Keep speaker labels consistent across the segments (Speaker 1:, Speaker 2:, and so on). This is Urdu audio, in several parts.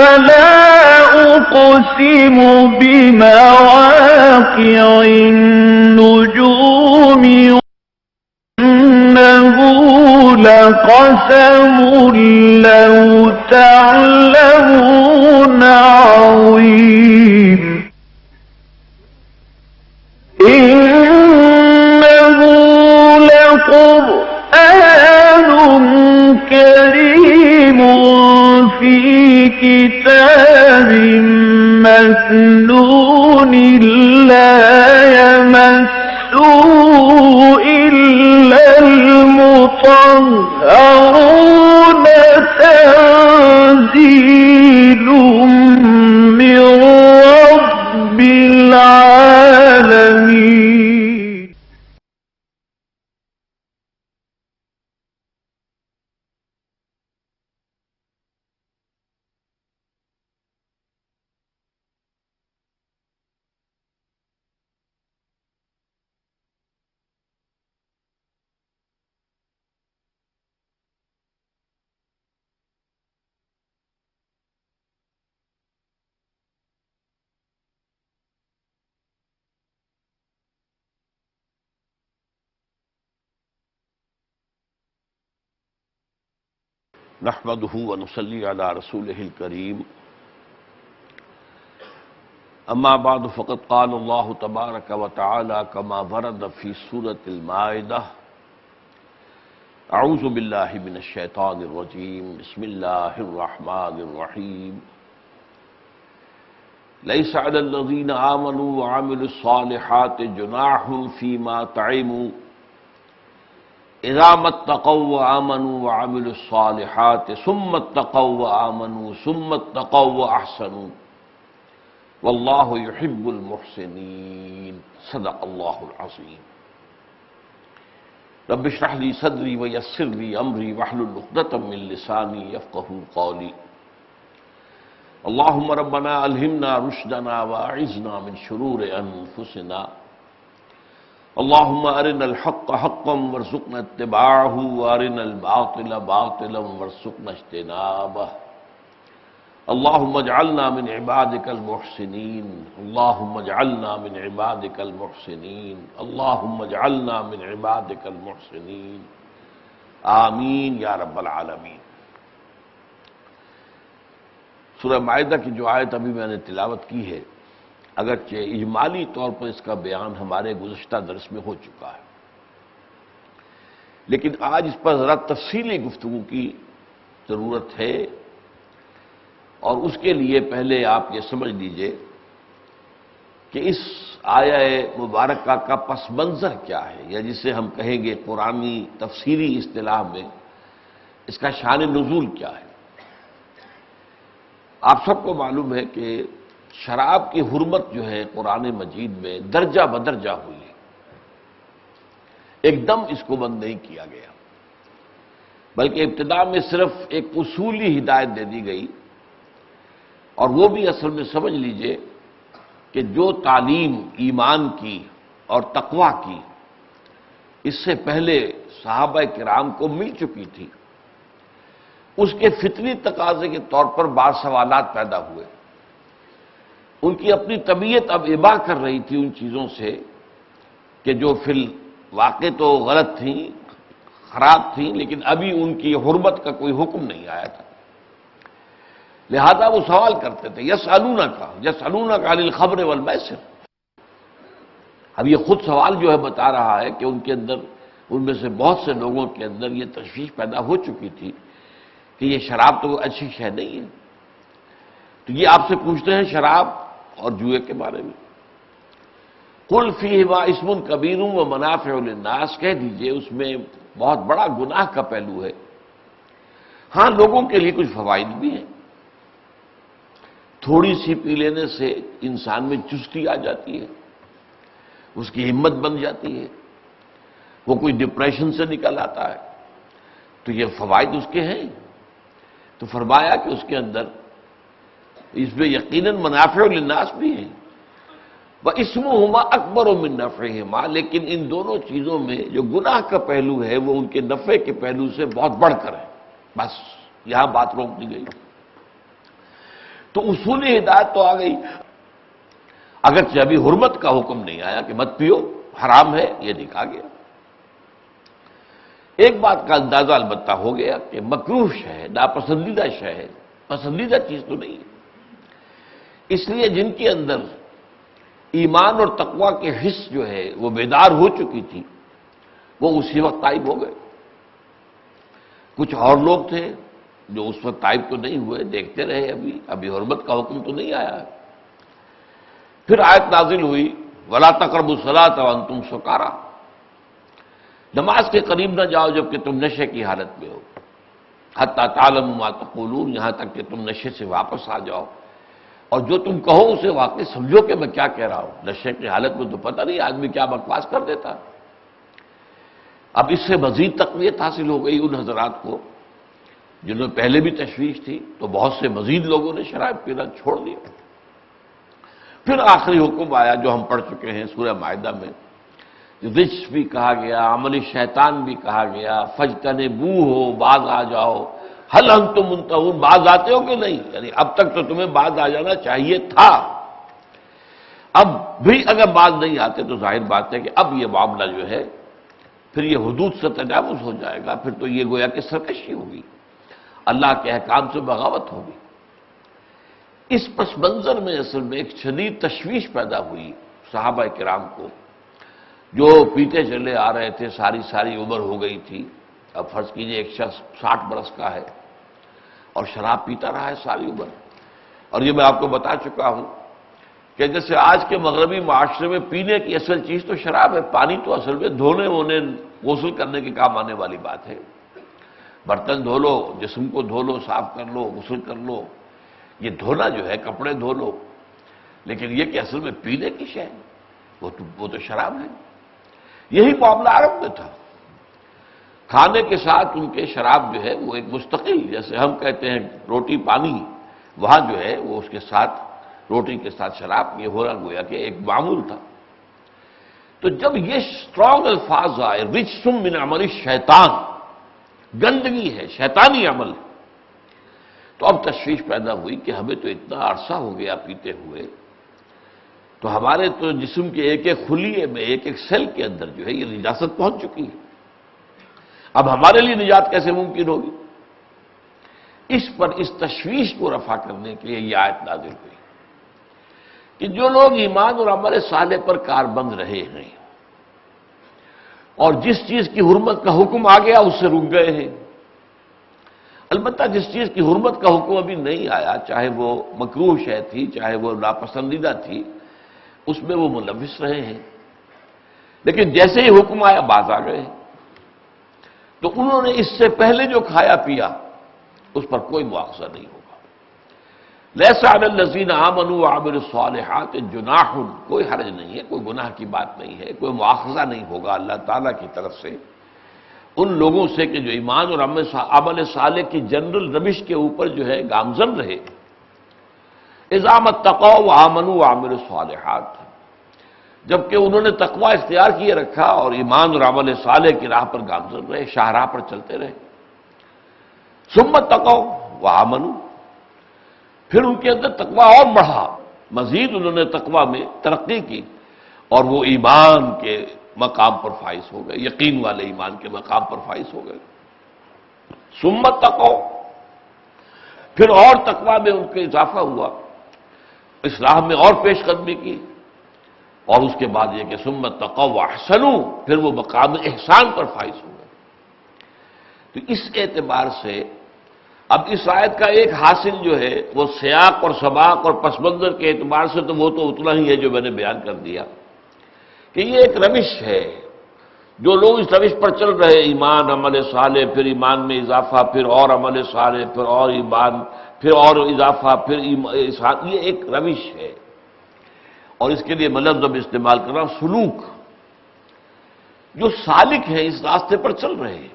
Speaker 1: فلا أقسم بمواقع النجوم إنه لقسم لو تعلمون عظيم إنه لقرآن كريم في كتاب مكنون لا يمسه إلا المطهرون تنزيل من رب العالمين.
Speaker 2: نحمده ونصلي على رسوله الكريم اما بعد فقد قال الله تبارك وتعالى كما ورد في سورة المائدة اعوذ بالله من الشيطان الرجيم بسم الله الرحمن الرحيم ليس على الذين آمنوا وعملوا الصالحات جناح فيما طعموا اذا ما اتقوا وآمنوا وعملوا الصالحات ثم اتقوا وآمنوا ثم اتقوا وأحسنوا والله يحب المحسنين صدق الله العظيم. رب اشرح لي صدري ويسر لي امري واحلل عقدة من لساني يفقهوا قولي. اللهم ربنا الهمنا رشدنا واعذنا من شرور انفسنا. اللهم ارنا الحق حقا وارزقنا اتباعه وارنا الباطل باطلا وارزقنا اجتنابه. اللهم اجعلنا من عبادك المحسنين. اللهم اجعلنا من عبادك المحسنين. اللهم اجعلنا من عبادك المحسنين آمین یا رب العالمین. سورہ مائدہ کی جو آیت ابھی میں نے تلاوت کی ہے، اگرچہ اجمالی طور پر اس کا بیان ہمارے گزشتہ درس میں ہو چکا ہے، لیکن آج اس پر ذرا تفصیلی گفتگو کی ضرورت ہے، اور اس کے لیے پہلے آپ یہ سمجھ لیجئے کہ اس آیہ مبارکہ کا پس منظر کیا ہے، یا جسے ہم کہیں گے قرآنی تفسیری اصطلاح میں اس کا شان نزول کیا ہے۔ آپ سب کو معلوم ہے کہ شراب کی حرمت جو ہے قرآن مجید میں درجہ بدرجہ ہوئی ہے، ایک دم اس کو بند نہیں کیا گیا، بلکہ ابتدا میں صرف ایک اصولی ہدایت دے دی گئی، اور وہ بھی اصل میں سمجھ لیجئے کہ جو تعلیم ایمان کی اور تقویٰ کی اس سے پہلے صحابہ کرام کو مل چکی تھی، اس کے فطری تقاضے کے طور پر بعض سوالات پیدا ہوئے۔ ان کی اپنی طبیعت اب ابا کر رہی تھی ان چیزوں سے کہ جو فی الواقع تو غلط تھیں، خراب تھیں، لیکن ابھی ان کی حرمت کا کوئی حکم نہیں آیا تھا، لہذا وہ سوال کرتے تھے یسألونک عن الخمر والمیسر۔ اب یہ خود سوال جو ہے بتا رہا ہے کہ ان کے اندر، ان میں سے بہت سے لوگوں کے اندر یہ تشویش پیدا ہو چکی تھی کہ یہ شراب تو اچھی شے نہیں ہے، تو یہ آپ سے پوچھتے ہیں شراب اور جوئے کے بارے میں۔ قل فیہما اسم کبیر ومنافع للناس، کہہ دیجئے اس میں بہت بڑا گناہ کا پہلو ہے، ہاں لوگوں کے لیے کچھ فوائد بھی ہیں۔ تھوڑی سی پی لینے سے انسان میں چستی آ جاتی ہے، اس کی ہمت بن جاتی ہے، وہ کوئی ڈپریشن سے نکل آتا ہے، تو یہ فوائد اس کے ہیں۔ تو فرمایا کہ اس کے اندر اس میں یقیناً منافع للناس بھی ہیں، وَإِسْمُهُمَا أَكْبَرُ مِن نَّفْعِهِمَا، لیکن ان دونوں چیزوں میں جو گناہ کا پہلو ہے وہ ان کے نفع کے پہلو سے بہت بڑھ کر ہے۔ بس یہاں بات روک دی گئی۔ تو اصولی ہدایت تو آ گئی، اگرچہ ابھی حرمت کا حکم نہیں آیا کہ مت پیو، حرام ہے یہ نہیں کہا گیا۔ ایک بات کا اندازہ البتہ ہو گیا کہ مکروہ شے ہے، ناپسندیدہ شے ہے، پسندیدہ چیز تو نہیں ہے۔ اس لیے جن کے اندر ایمان اور تقوی کے حس جو ہے وہ بیدار ہو چکی تھی، وہ اسی وقت تائب ہو گئے۔ کچھ اور لوگ تھے جو اس وقت تائب تو نہیں ہوئے، دیکھتے رہے، ابھی حرمت کا حکم تو نہیں آیا ہے۔ پھر آیت نازل ہوئی وَلَا تَقْرَبُوا الصَّلَاةَ وَأَنْتُمْ سُكَارَىٰ، نماز کے قریب نہ جاؤ جبکہ تم نشے کی حالت میں ہو، حَتَّىٰ تَعْلَمُوا مَا تَقُولُونَ، یہاں تک کہ تم نشے سے واپس آ جاؤ اور جو تم کہو اسے واقعی سمجھو کہ میں کیا کہہ رہا ہوں۔ نشے کی حالت میں تو پتہ نہیں آدمی کیا بکواس کر دیتا۔ اب اس سے مزید تقویت حاصل ہو گئی ان حضرات کو جنہوں نے پہلے بھی تشویش تھی، تو بہت سے مزید لوگوں نے شراب پینا چھوڑ دیا۔ پھر آخری حکم آیا جو ہم پڑھ چکے ہیں سورہ مائدہ میں، رجس بھی کہا گیا، عمل شیطان بھی کہا گیا، فاجتنبوہ، باز آ جاؤ، ہل انتم منتہون، باز آتے ہو کہ نہیں؟ یعنی اب تک تو تمہیں باز آ جانا چاہیے تھا، اب بھی اگر باز نہیں آتے تو ظاہر بات ہے کہ اب یہ معاملہ جو ہے پھر یہ حدود سے تجاوز ہو جائے گا، پھر تو یہ گویا کہ سرکشی ہوگی، اللہ کے احکام سے بغاوت ہوگی۔ اس پس منظر میں اصل میں ایک شدید تشویش پیدا ہوئی صحابہ کرام کو، جو پیتے چلے آ رہے تھے، ساری عمر ہو گئی تھی۔ اب فرض کیجئے ایک شخص 60 برس کا ہے اور شراب پیتا رہا ہے ساری عمر، اور یہ میں آپ کو بتا چکا ہوں کہ جیسے آج کے مغربی معاشرے میں پینے کی اصل چیز تو شراب ہے، پانی تو اصل میں دھونے وونے غسل کرنے کے کام آنے والی بات ہے، برتن دھو لو، جسم کو دھو لو، صاف کر لو، غسل کر لو، یہ دھونا جو ہے کپڑے دھو لو، لیکن یہ کہ اصل میں پینے کی شے ہے وہ تو شراب ہے۔ یہی معاملہ عرب میں تھا، کھانے کے ساتھ ان کے شراب جو ہے وہ ایک مستقل، جیسے ہم کہتے ہیں روٹی پانی، وہاں جو ہے وہ اس کے ساتھ روٹی کے ساتھ شراب، یہ ہو رہا گویا کہ ایک معمول تھا۔ تو جب یہ اسٹرانگ الفاظ آئے رجس من عمل الشیطان، گندگی ہے، شیطانی عمل ہے، تو اب تشویش پیدا ہوئی کہ ہمیں تو اتنا عرصہ ہو گیا پیتے ہوئے، تو ہمارے تو جسم کے ایک ایک خلیے میں، ایک ایک سیل کے اندر جو ہے یہ نجاست پہنچ چکی ہے، اب ہمارے لیے نجات کیسے ممکن ہوگی؟ اس پر اس تشویش کو رفع کرنے کے لیے یہ آیت نازل ہوئی کہ جو لوگ ایمان اور عمل صالح پر کاربند رہے ہیں اور جس چیز کی حرمت کا حکم آ گیا اس سے رک گئے ہیں، البتہ جس چیز کی حرمت کا حکم ابھی نہیں آیا، چاہے وہ مکروہ شے تھی، چاہے وہ ناپسندیدہ تھی، اس میں وہ ملوث رہے ہیں، لیکن جیسے ہی حکم آیا باز آ گئے، تو انہوں نے اس سے پہلے جو کھایا پیا اس پر کوئی مواخذہ نہیں ہوگا۔ لیس علی الذین آمنوا وعملوا الصالحات جناح، کوئی حرج نہیں ہے، کوئی گناہ کی بات نہیں ہے، کوئی مواخذہ نہیں ہوگا اللہ تعالیٰ کی طرف سے ان لوگوں سے کہ جو ایمان اور عمل صالح کی جنرل روش کے اوپر جو ہے گامزن رہے، اذا ما اتقوا وآمنوا وعملوا الصالحات، جبکہ انہوں نے تقوی اختیار کیے رکھا اور ایمان اور عمل صالح کی راہ پر گامزن رہے، شاہراہ پر چلتے رہے، ثم اتقوا وآمنوا، پھر ان کے اندر تقوی اور بڑھا، مزید انہوں نے تقوی میں ترقی کی اور وہ ایمان کے مقام پر فائز ہو گئے، یقین والے ایمان کے مقام پر فائز ہو گئے۔ ثم اتقوا، پھر اور تقوی میں ان کے اضافہ ہوا، اصلاح میں اور پیش قدمی کی، اور اس کے بعد یہ کہ ثم اتقوا واحسنوا، پھر وہ مقام احسان پر فائز ہو گئے۔ تو اس اعتبار سے اب اس آیت کا ایک حاصل جو ہے وہ سیاق اور سباق اور پس منظر کے اعتبار سے تو وہ تو اتنا ہی ہے جو میں نے بیان کر دیا کہ یہ ایک روش ہے، جو لوگ اس روش پر چل رہے، ایمان عمل صالح، پھر ایمان میں اضافہ، پھر اور عمل صالح، پھر اور ایمان، پھر اور اضافہ، پھر احسان، یہ ایک روش ہے، اور اس کے لیے میں لفظ استعمال کر رہا ہوں سلوک، جو سالک ہیں اس راستے پر چل رہے ہیں،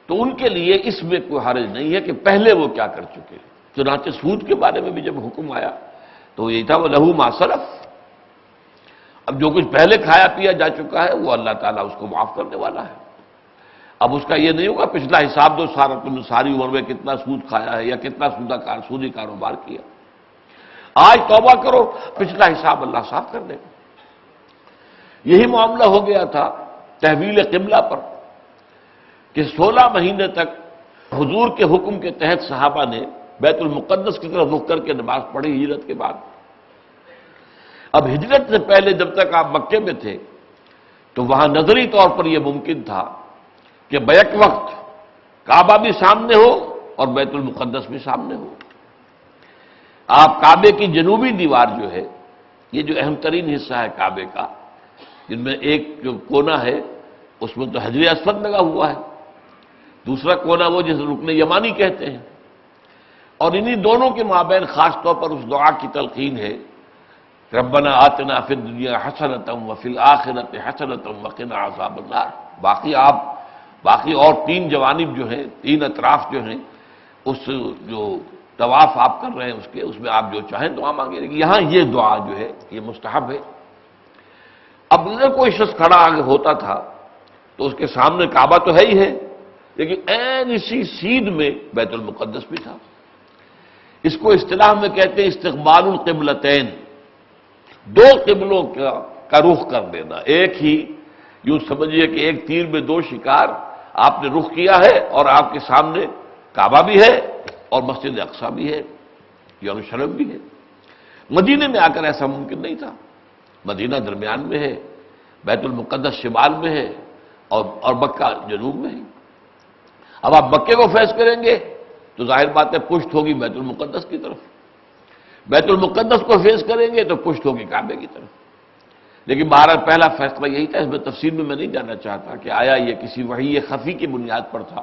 Speaker 2: تو ان کے لیے اس میں کوئی حرج نہیں ہے کہ پہلے وہ کیا کر چکے۔ چنانچہ سود کے بارے میں بھی جب حکم آیا تو یہ تھا وَلَهُ مَا سَلَفَ، اب جو کچھ پہلے کھایا پیا جا چکا ہے وہ اللہ تعالیٰ اس کو معاف کرنے والا ہے، اب اس کا یہ نہیں ہوگا پچھلا حساب دو، تم نے ساری عمر میں کتنا سود کھایا ہے یا کتنا سودی کاروبار کیا، آج توبہ کرو، پچھلا حساب اللہ صاف کر دے گا۔ یہی معاملہ ہو گیا تھا تحویل قبلہ پر کہ 16 مہینے تک حضور کے حکم کے تحت صحابہ نے بیت المقدس کی طرف رخ کر کے نماز پڑھی ہجرت کے بعد۔ اب ہجرت سے پہلے جب تک آپ مکے میں تھے تو وہاں نظری طور پر یہ ممکن تھا کہ بیک وقت کعبہ بھی سامنے ہو اور بیت المقدس بھی سامنے ہو۔ آپ کعبے کی جنوبی دیوار جو ہے، یہ جو اہم ترین حصہ ہے کعبے کا، جن میں ایک جو کونا ہے اس میں تو حجر اسود لگا ہوا ہے، دوسرا کونا وہ جسے رکن یمانی کہتے ہیں، اور انہی دونوں کے مابین خاص طور پر اس دعا کی تلقین ہے ربنا آتنا فی الدنیا حسنۃ وفی الآخرۃ حسنۃ وقنا عذاب النار۔ باقی اور 3 جوانب جو ہیں، 3 اطراف جو ہیں، اس جو طواف آپ کر رہے ہیں اس میں آپ جو چاہیں دعا مانگیں، یہاں یہ دعا جو ہے یہ مستحب ہے۔ اب اگر کوئی شخص کھڑا آگے ہوتا تھا تو اس کے سامنے کعبہ تو ہے ہی ہے، لیکن عین اسی سیدھ میں بیت المقدس بھی تھا۔ اس کو اصطلاح میں کہتے ہیں استقبال القبلتین، 2 قبلوں کا رخ کر دینا، ایک ہی، یوں سمجھیے کہ ایک تیر میں 2 شکار، آپ نے رخ کیا ہے اور آپ کے سامنے کعبہ بھی ہے اور مسجد اقصی بھی ہے، یروشلم بھی ہے۔ مدینے میں آ کر ایسا ممکن نہیں تھا، مدینہ درمیان میں ہے، بیت المقدس شمال میں ہے اور مکہ جنوب میں ہے۔ اب آپ مکے کو فیض کریں گے تو ظاہر بات ہے پشت ہوگی بیت المقدس کی طرف، بیت المقدس کو فیض کریں گے تو پشت ہوگی کعبے کی طرف۔ لیکن بہرحال پہلا فیصلہ یہی تھا، اس میں تفصیل میں نہیں جانا چاہتا کہ آیا یہ کسی وحی خفی کی بنیاد پر تھا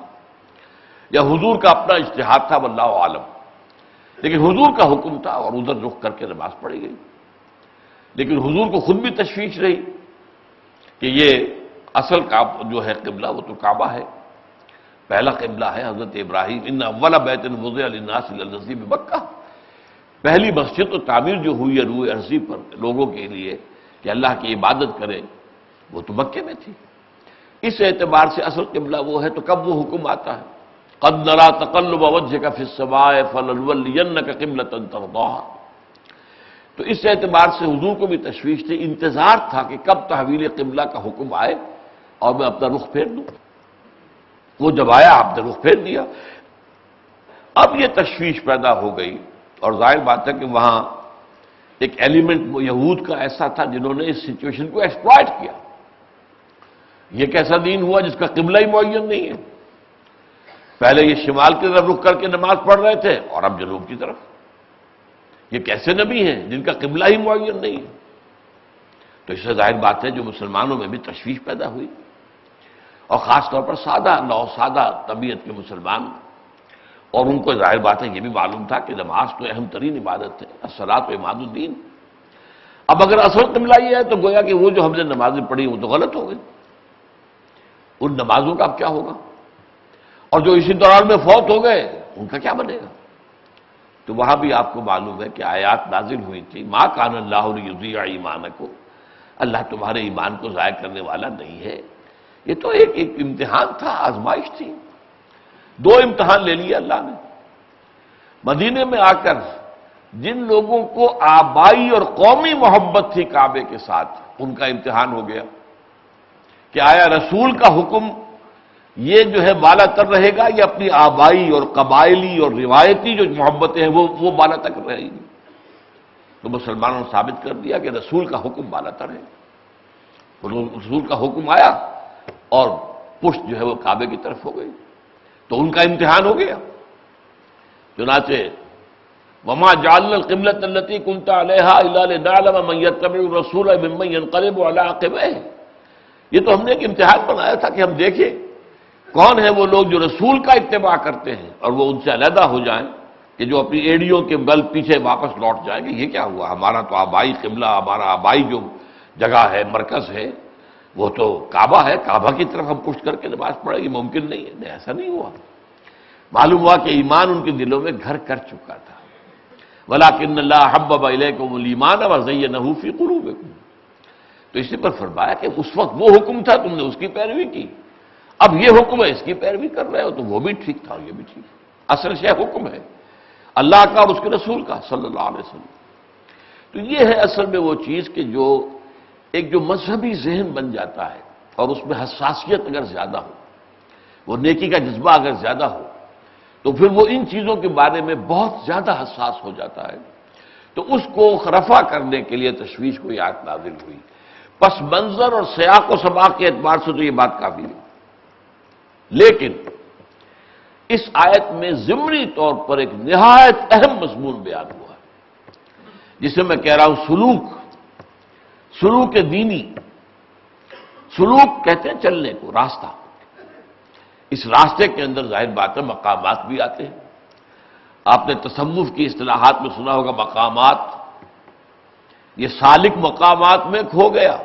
Speaker 2: یا حضور کا اپنا اجتہاد تھا، واللہ عالم، لیکن حضور کا حکم تھا اور ادھر رخ کر کے نماز پڑھی گئی۔ لیکن حضور کو خود بھی تشویش رہی کہ یہ اصل جو ہے قبلہ وہ تو کعبہ ہے، پہلا قبلہ ہے حضرت ابراہیم، ان اول بیت وضع للناس للذی بمکہ، پہلی مسجد تو تعمیر جو ہوئی ہے روئے ارضی پر لوگوں کے لیے کہ اللہ کی عبادت کریں، وہ تو مکے میں تھی۔ اس اعتبار سے اصل قبلہ وہ ہے، تو کب وہ حکم آتا ہے قد نرى تقلب وجهك في السماء فلنولينك قبلة ترضاها، تو اس اعتبار سے حضور کو بھی تشویش تھی، انتظار تھا کہ کب تحویل قبلہ کا حکم آئے اور میں اپنا رخ پھیر دوں۔ وہ جب آیا آپ نے رخ پھیر دیا۔ اب یہ تشویش پیدا ہو گئی، اور ظاہر بات ہے کہ وہاں ایک ایلیمنٹ یہود کا ایسا تھا جنہوں نے اس سچویشن کو ایکسپلائٹ کیا۔ یہ کیسا دین ہوا جس کا قبلہ ہی معین نہیں ہے؟ پہلے یہ شمال کی طرف رخ کر کے نماز پڑھ رہے تھے اور اب جنوب کی طرف۔ یہ کیسے نبی ہیں جن کا قبلہ ہی معین نہیں ہے؟ تو اس سے ظاہر بات ہے جو مسلمانوں میں بھی تشویش پیدا ہوئی، اور خاص طور پر سادہ سادہ طبیعت کے مسلمان، اور ان کو ظاہر بات ہے یہ بھی معلوم تھا کہ نماز تو اہم ترین عبادت ہے، الصلاۃ عماد الدین۔ اب اگر اصل قبلہ یہ ہے تو گویا کہ وہ جو ہم نے نمازیں پڑھی وہ تو غلط ہو گئی، ان نمازوں کا اب کیا ہوگا؟ اور جو اسی دوران میں فوت ہو گئے ان کا کیا بنے گا؟ تو وہاں بھی آپ کو معلوم ہے کہ آیات نازل ہوئی تھی، ما کان اللہ لیضیع ایمانکم، اللہ تمہارے ایمان کو ضائع کرنے والا نہیں ہے۔ یہ تو ایک امتحان تھا، آزمائش تھی، 2 امتحان لے لیے اللہ نے۔ مدینے میں آ کر جن لوگوں کو آبائی اور قومی محبت تھی کعبے کے ساتھ، ان کا امتحان ہو گیا کہ آیا رسول کا حکم یہ جو ہے بالا تر رہے گا یا اپنی آبائی اور قبائلی اور روایتی جو محبتیں ہیں وہ بالا تک رہے گی؟ تو مسلمانوں نے ثابت کر دیا کہ رسول کا حکم بالا تر ہے، رسول کا حکم آیا اور پشت جو ہے وہ کعبے کی طرف ہو گئی، تو ان کا امتحان ہو گیا۔ چنانچہ وما جعلنا القبلة التي كنت عليها الا لنعلم من يتبع الرسول ممن ينقلب على عقبيه، یہ تو ہم نے ایک امتحان بنایا تھا کہ ہم دیکھیں کون ہیں وہ لوگ جو رسول کا اتباع کرتے ہیں اور وہ ان سے علیحدہ ہو جائیں، کہ جو اپنی ایڑیوں کے بل پیچھے واپس لوٹ جائیں گے۔ یہ کیا ہوا؟ ہمارا تو آبائی قبلہ، ہمارا آبائی جو جگہ ہے، مرکز ہے، وہ تو کعبہ ہے، کعبہ کی طرف ہم پشت کر کے نماز پڑھیں گے، ممکن نہیں ہے۔ نہیں، ایسا نہیں ہوا۔ معلوم ہوا کہ ایمان ان کے دلوں میں گھر کر چکا تھا۔ وَلَٰكِنَّ اللَّهَ حَبَّبَ إِلَيْكُمُ الْإِيمَانَ وَزَيَّنَهُ فِي قُلُوبِكُمْ، تو اسی پر فرمایا کہ اس وقت وہ حکم تھا تم نے اس کی پیروی کی، اب یہ حکم ہے اس کی پیروی کر رہے ہو، تو وہ بھی ٹھیک تھا اور یہ بھی ٹھیک ہے۔ اصل شے حکم ہے اللہ کا اور اس کے رسول کا صلی اللہ علیہ وسلم۔ تو یہ ہے اصل میں وہ چیز کہ جو مذہبی ذہن بن جاتا ہے اور اس میں حساسیت اگر زیادہ ہو، وہ نیکی کا جذبہ اگر زیادہ ہو، تو پھر وہ ان چیزوں کے بارے میں بہت زیادہ حساس ہو جاتا ہے، تو اس کو رفع کرنے کے لیے تشویش کو یہ آیت نازل ہوئی۔ پس منظر اور سیاق و سباق کے اعتبار سے تو یہ بات کافی ہے، لیکن اس آیت میں ضمنی طور پر ایک نہایت اہم مضمون بیان ہوا ہے، جسے میں کہہ رہا ہوں سلوک دینی۔ سلوک کہتے ہیں چلنے کو، راستہ۔ اس راستے کے اندر ظاہر بات ہے مقامات بھی آتے ہیں۔ آپ نے تصوف کی اصطلاحات میں سنا ہوگا مقامات، یہ سالک مقامات میں کھو گیا،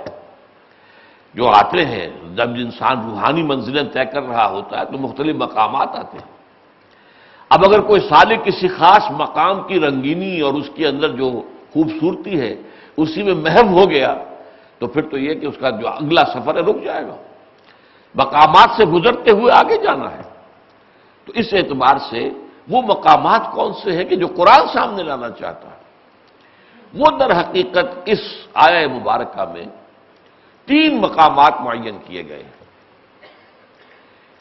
Speaker 2: جو آتے ہیں جب انسان روحانی منزلیں طے کر رہا ہوتا ہے تو مختلف مقامات آتے ہیں۔ اب اگر کوئی سالک کسی خاص مقام کی رنگینی اور اس کے اندر جو خوبصورتی ہے اسی میں محو ہو گیا تو پھر تو یہ کہ اس کا جو اگلا سفر ہے رک جائے گا، مقامات سے گزرتے ہوئے آگے جانا ہے۔ تو اس اعتبار سے وہ مقامات کون سے ہیں کہ جو قرآن سامنے لانا چاہتا ہے، وہ در حقیقت اس آیہ مبارکہ میں 3 مقامات معین کیے گئے ہیں۔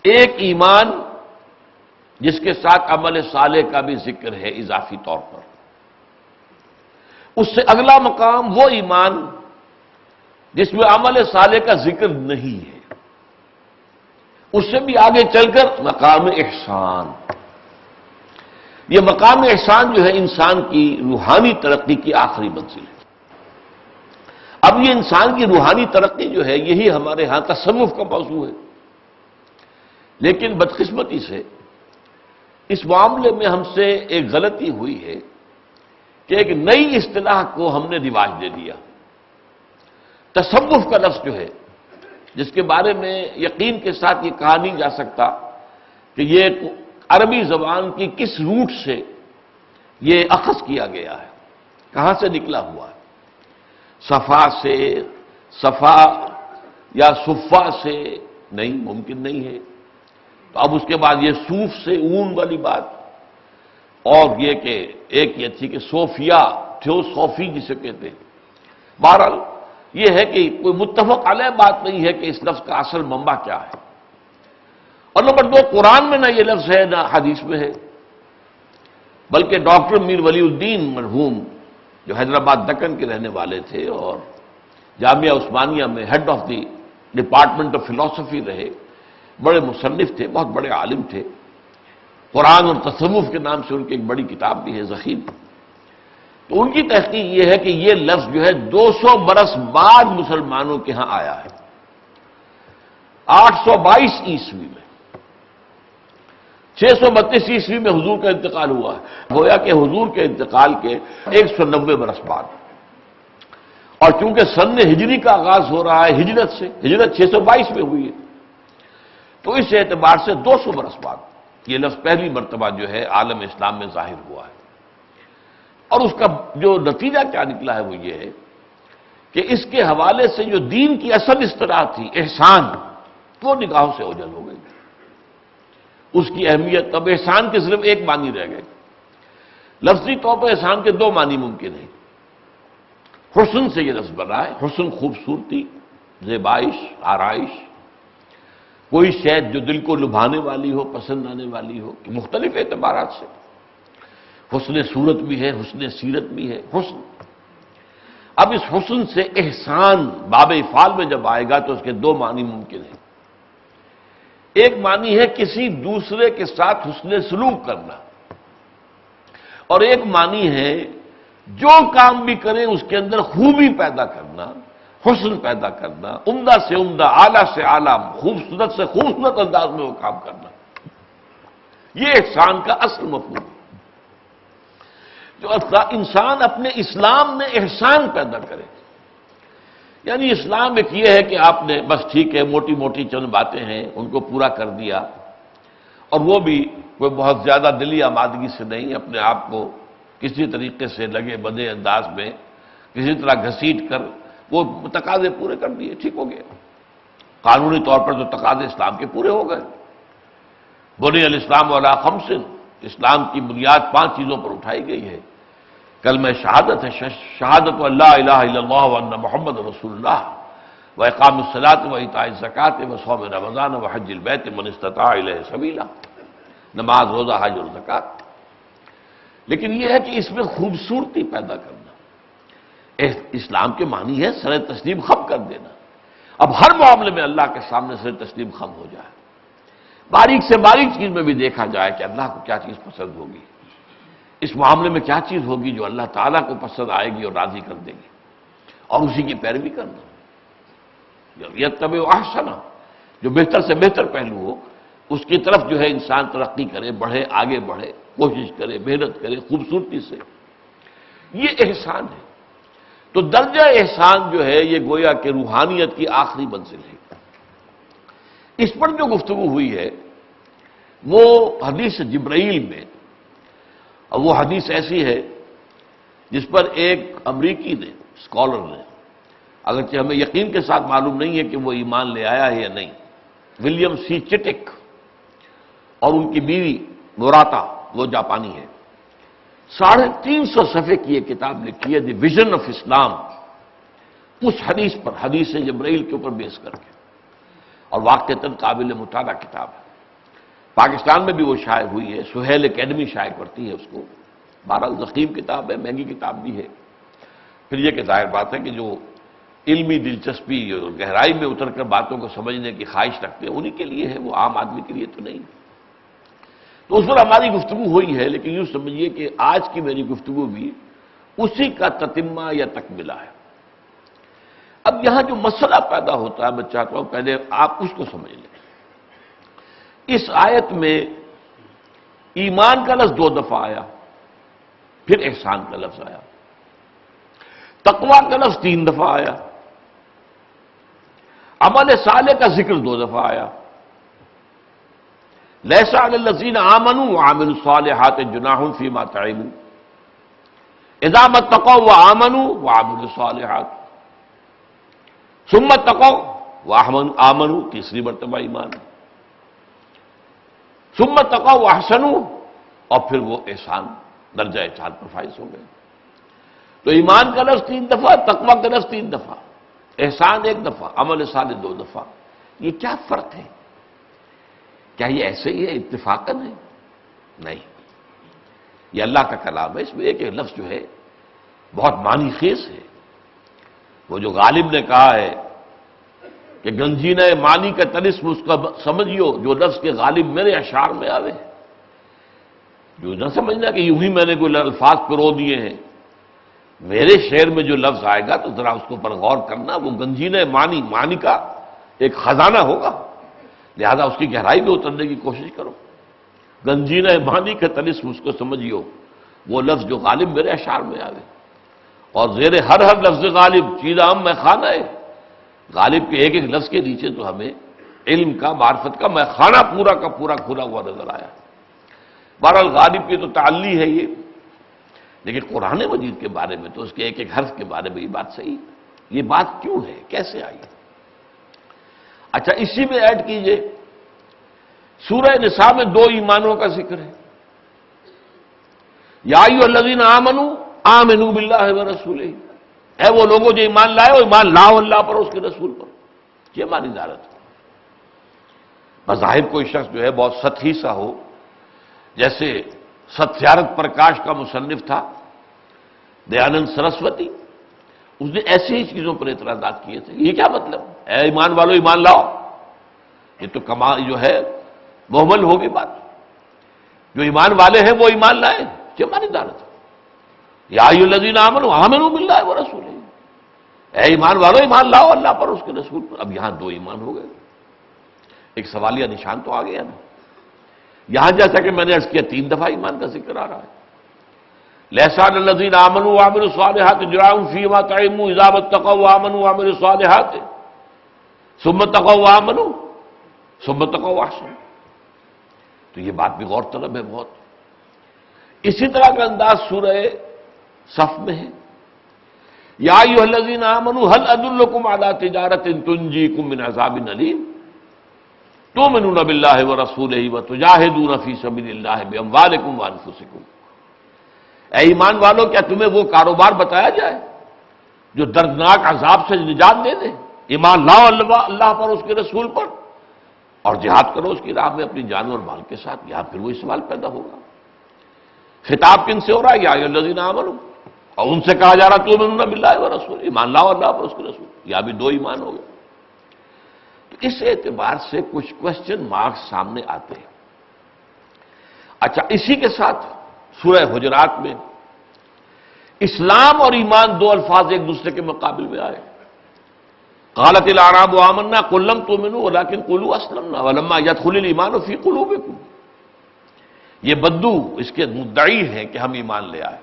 Speaker 2: ایک ایمان، جس کے ساتھ عمل صالح کا بھی ذکر ہے اضافی طور پر۔ اس سے اگلا مقام وہ ایمان جس میں عمل صالح کا ذکر نہیں ہے۔ اس سے بھی آگے چل کر مقام احسان۔ یہ مقام احسان جو ہے انسان کی روحانی ترقی کی آخری منزل ہے۔ اب یہ انسان کی روحانی ترقی جو ہے یہی ہمارے ہاں تصوف کا موضوع ہے، لیکن بدقسمتی سے اس معاملے میں ہم سے ایک غلطی ہوئی ہے کہ ایک نئی اصطلاح کو ہم نے رواج دے دیا۔ تصوف کا لفظ جو ہے، جس کے بارے میں یقین کے ساتھ یہ کہا نہیں جا سکتا کہ یہ عربی زبان کی کس روٹ سے یہ اخذ کیا گیا ہے، کہاں سے نکلا ہوا ہے۔ صفا سے، صفا یا صفا سے نہیں، ممکن نہیں ہے۔ تو اب اس کے بعد یہ صوف سے اون والی بات، اور یہ کہ ایک یہ تھی کہ صوفیہ تھیوسوفی جسے کہتے ہیں۔ بہرحال یہ ہے کہ کوئی متفق علیہ بات نہیں ہے کہ اس لفظ کا اصل منبع کیا ہے، اور نمبر 2 قرآن میں نہ یہ لفظ ہے نہ حدیث میں ہے، بلکہ ڈاکٹر میر ولی الدین مرحوم جو حیدرآباد دکن کے رہنے والے تھے اور جامعہ عثمانیہ میں head of the department of philosophy رہے، بڑے مصنف تھے، بہت بڑے عالم تھے۔ قرآن اور تصوف کے نام سے ان کی ایک بڑی کتاب بھی ہے ضخیم۔ تو ان کی تحقیق یہ ہے کہ یہ لفظ جو ہے 200 برس بعد مسلمانوں کے ہاں آیا ہے، 822 عیسوی میں۔ 632 عیسوی میں حضور کا انتقال ہوا ہے، گویا کہ حضور کے انتقال کے 190 برس بعد، اور چونکہ سن ہجری کا آغاز ہو رہا ہے ہجرت سے، ہجرت 622 میں ہوئی ہے، تو اس اعتبار سے 200 برس بعد یہ لفظ پہلی مرتبہ جو ہے عالم اسلام میں ظاہر ہوا ہے۔ اور اس کا جو نتیجہ کیا نکلا ہے وہ یہ ہے کہ اس کے حوالے سے جو دین کی اصل اصطلاح تھی احسان، وہ نگاہوں سے اوجھل ہو گئی۔ اس کی اہمیت، اب احسان کے صرف ایک معنی رہ گئے۔ لفظی طور پر احسان کے 2 معنی ممکن ہیں۔ حسن سے یہ لفظ بنا ہے، حسن خوبصورتی، زیبائش، آرائش، کوئی شے جو دل کو لبھانے والی ہو، پسند آنے والی ہو، کہ مختلف اعتبارات سے حسن صورت بھی ہے، حسن سیرت بھی ہے، حسن۔ اب اس حسن سے احسان باب افعال میں جب آئے گا تو اس کے 2 معنی ممکن ہیں۔ ایک معنی ہے کسی دوسرے کے ساتھ حسن سلوک کرنا، اور ایک معنی ہے جو کام بھی کریں اس کے اندر خوبی پیدا کرنا، حسن پیدا کرنا، عمدہ سے عمدہ، اعلیٰ سے اعلیٰ، خوبصورت سے خوبصورت انداز میں وہ کام کرنا۔ یہ احسان کا اصل مفہوم ہے۔ جو انسان اپنے اسلام میں احسان پیدا کرے، یعنی اسلام ایک یہ ہے کہ آپ نے بس ٹھیک ہے موٹی موٹی چند باتیں ہیں ان کو پورا کر دیا، اور وہ بھی کوئی بہت زیادہ دلی آمادگی سے نہیں، اپنے آپ کو کسی طریقے سے لگے بدے انداز میں کسی طرح گھسیٹ کر وہ تقاضے پورے کر دیے، ٹھیک ہو گیا۔ قانونی طور پر تو تقاضے اسلام کے پورے ہو گئے۔ بنی الاسلام علی 5، اسلام کی بنیاد 5 چیزوں پر اٹھائی گئی ہے۔ کلمہ شہادت ہے، شہادت اللہ الہ الا اللہ وان محمد رسول اللہ واقام الصلاۃ وایتاء الزکوٰۃ وصوم رمضان وحج البیت من استطاع الیہ سبیلا، نماز، روزہ، حج اور زکوٰۃ۔ لیکن یہ ہے کہ اس میں خوبصورتی پیدا کرنا۔ اسلام کے معنی ہے سر تسلیم خم کر دینا۔ اب ہر معاملے میں اللہ کے سامنے سر تسلیم خم ہو جائے، باریک سے باریک چیز میں بھی دیکھا جائے کہ اللہ کو کیا چیز پسند ہوگی، اس معاملے میں کیا چیز ہوگی جو اللہ تعالیٰ کو پسند آئے گی اور راضی کر دے گی، اور اسی کی پیروی کرنا۔ یتبع احسن، جو بہتر سے بہتر پہلو ہو اس کی طرف جو ہے انسان ترقی کرے، بڑھے، آگے بڑھے، کوشش کرے، محنت کرے خوبصورتی سے، یہ احسان ہے۔ تو درجہ احسان جو ہے یہ گویا کہ روحانیت کی آخری منزل ہے۔ اس پر جو گفتگو ہوئی ہے وہ حدیث جبرائیل میں، اور وہ حدیث ایسی ہے جس پر ایک امریکی نے، اسکالر نے، اگرچہ ہمیں یقین کے ساتھ معلوم نہیں ہے کہ وہ ایمان لے آیا ہے یا نہیں، ولیم سی چٹک، اور ان کی بیوی موراتا، وہ جاپانی ہے، 350 صفحے کی یہ کتاب لکھی ہے، دی ویژن آف اسلام، اس حدیث پر، حدیث جبرائیل کے اوپر بیس کر کے، اور واقعتاً قابل مطالعہ کتاب ہے۔ پاکستان میں بھی وہ شائع ہوئی ہے، سہیل اکیڈمی شائع کرتی ہے اس کو، بہرحال ضخیم کتاب ہے، مہنگی کتاب بھی ہے۔ پھر یہ کہ ظاہر بات ہے کہ جو علمی دلچسپی اور گہرائی میں اتر کر باتوں کو سمجھنے کی خواہش رکھتے ہیں انہی کے لیے ہے، وہ عام آدمی کے لیے تو نہیں۔ تو اس پر ہماری گفتگو ہوئی ہے، لیکن یوں سمجھیے کہ آج کی میری گفتگو بھی اسی کا تتمہ یا تکملہ ہے۔ اب یہاں جو مسئلہ پیدا ہوتا ہے، میں چاہتا ہوں پہلے آپ اس کو سمجھ لیں۔ اس آیت میں ایمان کا لفظ 2 دفعہ آیا، پھر احسان کا لفظ آیا، تقویٰ کا لفظ 3 دفعہ آیا، عمل صالح کا ذکر 2 دفعہ آیا، لیس علی الذین آمنوا وعملوا الصالحات جناح فیما طعموا اذا ما اتقوا وآمنوا وعملوا الصالحات ثم اتقوا وآمنوا، تیسری مرتبہ ایمان، ثم اتقوا واحسنوا، اور پھر وہ احسان، درجہ احسان پر فائز ہو گئے۔ تو ایمان کا لفظ 3 دفعہ، تقویٰ کا لفظ 3 دفعہ، احسان 1 دفعہ، عمل صالح 2 دفعہ۔ یہ کیا فرق ہے؟ کیا یہ ایسے ہی ہے، اتفاقاً ہے؟ نہیں، یہ اللہ کا کلام ہے، اس میں ایک ایک لفظ جو ہے بہت معنی خیز ہے۔ وہ جو غالب نے کہا ہے کہ گنجینہ معنی کا طلسم اس کا سمجھیو جو لفظ کے غالب میرے اشعار میں آوے، جو نہ سمجھنا کہ یوں ہی میں نے کوئی الفاظ پرو دیے ہیں، میرے شعر میں جو لفظ آئے گا تو ذرا اس کے اوپر غور کرنا، وہ گنجینہ معنی کا ایک خزانہ ہوگا، لہذا اس کی گہرائی میں اترنے کی کوشش کرو۔ گنجینہ معنی کا طلسم اس کو سمجھیو، وہ لفظ جو غالب میرے اشعار میں آوے، اور زیر ہر لفظ غالب چیزہ ہم میں خانہ ہے، غالب کے ایک ایک لفظ کے نیچے تو ہمیں علم کا، معرفت کا میں خانہ پورا کا پورا کھلا ہوا نظر آیا۔ بہرحال غالب کی تو تعلی ہے یہ، لیکن قرآن مجید کے بارے میں تو اس کے ایک ایک حرف کے بارے میں یہ بات صحیح، یہ بات کیوں ہے، کیسے آئی؟ اچھا، اسی میں ایڈ کیجئے سورہ نساء میں 2 ایمانوں کا ذکر ہے، یا ایھا الذین آمنوا آمنوا باللہ ورسولہ، اے وہ لوگوں جو ایمان لائے ہو، ایمان لاؤ اللہ پر، اس کے رسول پر، یہ ہماری دعوت ہے۔ بظاہر کوئی شخص جو ہے بہت سطحی سا ہو، جیسے ستیارتھ پرکاش کا مصنف تھا دیانند سرسوتی، اس نے ایسی ہی چیزوں پر اعتراضات کیے تھے۔ یہ کیا مطلب، اے ایمان والو ایمان لاؤ، یہ تو کمال جو ہے محمل ہوگی بات، جو ایمان والے ہیں وہ ایمان لائیں، یہ ہماری دعوت ہے۔ یا ایھا الذین آمنوا آمنوا باللہ ورسولہ، اے ایمان والو ایمان لاؤ اللہ پر، اس کے رسول پر۔ اب یہاں 2 ایمان ہو گئے، ایک سوالیہ نشان تو آ گیا نا۔ یہاں جیسا کہ میں نے عرض کیا 3 دفعہ ایمان کا ذکر آ رہا ہے، لیس علی الذین آمنوا وعملوا الصالحات جناح فیما طعموا اذا اتقوا وآمنوا وعملوا الصالحات ثم اتقوا وآمنوا ثم اتقوا واحسنوا۔ تو یہ بات بھی غور طلب ہے بہت۔ اسی طرح کا انداز سورہ صف میں ہے، یا ایھا الذین آمنوا هل ادلکم علی تجارۃ تنجیکم من عذاب الیم تؤمنون باللہ ورسولہ وتجاہدون فی سبیل اللہ باموالکم وانفسکم۔ اے ایمان والو، کیا تمہیں وہ کاروبار بتایا جائے جو دردناک عذاب سے نجات دے دے؟ ایمان لاؤ اللہ پر، اس کے رسول پر، اور جہاد کرو اس کی راہ میں اپنی جان اور مال کے ساتھ. یہاں پھر وہی سوال پیدا ہوگا، خطاب کن سے ہو رہا ہے؟ یا ایھا الذین آمنوا، اور ان سے کہا جا رہا تؤمنون باللہ ورسولہ، ایمان لاؤ اللہ پر اس کے رسول. یہاں بھی دو ایمان ہو گئے. تو اس اعتبار سے کچھ کوشچن مارکس سامنے آتے ہیں. اچھا، اسی کے ساتھ سورہ حجرات میں اسلام اور ایمان دو الفاظ ایک دوسرے کے مقابل میں آئے. قالت الاعراب آمنا قل لم تؤمنوا ولكن قولوا اسلمنا ولما يدخل الايمان في قلوبكم. یہ بدو اس کے مدعی ہیں کہ ہم ایمان لے آئے.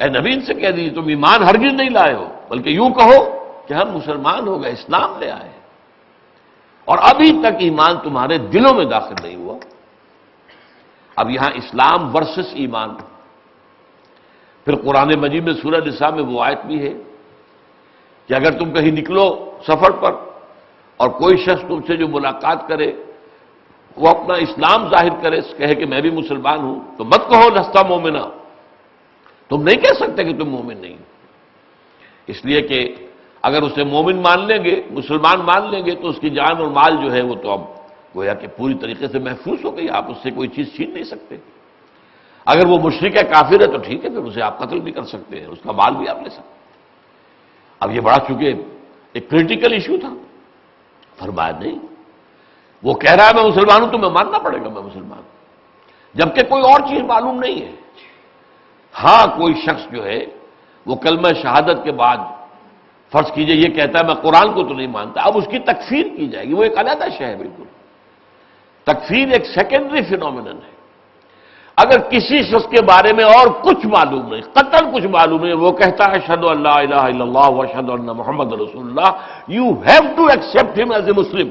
Speaker 2: اے نبی ان سے کہہ دیجیے تم ایمان ہرگز نہیں لائے ہو، بلکہ یوں کہو کہ ہم مسلمان ہو گئے، اسلام لے آئے، اور ابھی تک ایمان تمہارے دلوں میں داخل نہیں ہوا. اب یہاں اسلام ورسس ایمان. پھر قرآن مجید میں سورہ نساء میں وہ آیت بھی ہے کہ اگر تم کہیں نکلو سفر پر اور کوئی شخص تم سے جو ملاقات کرے وہ اپنا اسلام ظاہر کرے، کہے کہ میں بھی مسلمان ہوں، تو مت کہو لست مومنا، تم نہیں کہہ سکتے کہ تم مومن نہیں. اس لیے کہ اگر اسے مومن مان لیں گے، مسلمان مان لیں گے، تو اس کی جان اور مال جو ہے وہ تو اب گویا کہ پوری طریقے سے محفوظ ہو گئی، آپ اس سے کوئی چیز چھین نہیں سکتے. اگر وہ مشرک ہے، کافر ہے، تو ٹھیک ہے، پھر اسے آپ قتل بھی کر سکتے ہیں، اس کا مال بھی آپ لے سکتے ہیں. اب یہ بڑا چونکہ ایک کریٹیکل ایشو تھا، فرمایا نہیں، وہ کہہ رہا ہے میں مسلمان ہوں، تو میں ماننا پڑے گا میں مسلمان ہوں، جبکہ کوئی اور چیز معلوم نہیں ہے. ہاں کوئی شخص جو ہے وہ کلمہ شہادت کے بعد فرض کیجئے یہ کہتا ہے میں قرآن کو تو نہیں مانتا، اب اس کی تکفیر کی جائے گی، وہ ایک علیحدہ شے ہے. بالکل تکفیر ایک سیکنڈری فینومینن ہے. اگر کسی شخص کے بارے میں اور کچھ معلوم نہیں، قطعاً کچھ معلوم نہیں، وہ کہتا ہے اشہد ان لا الہ الا اللہ واشہد ان محمد رسول اللہ، you have to accept him as a Muslim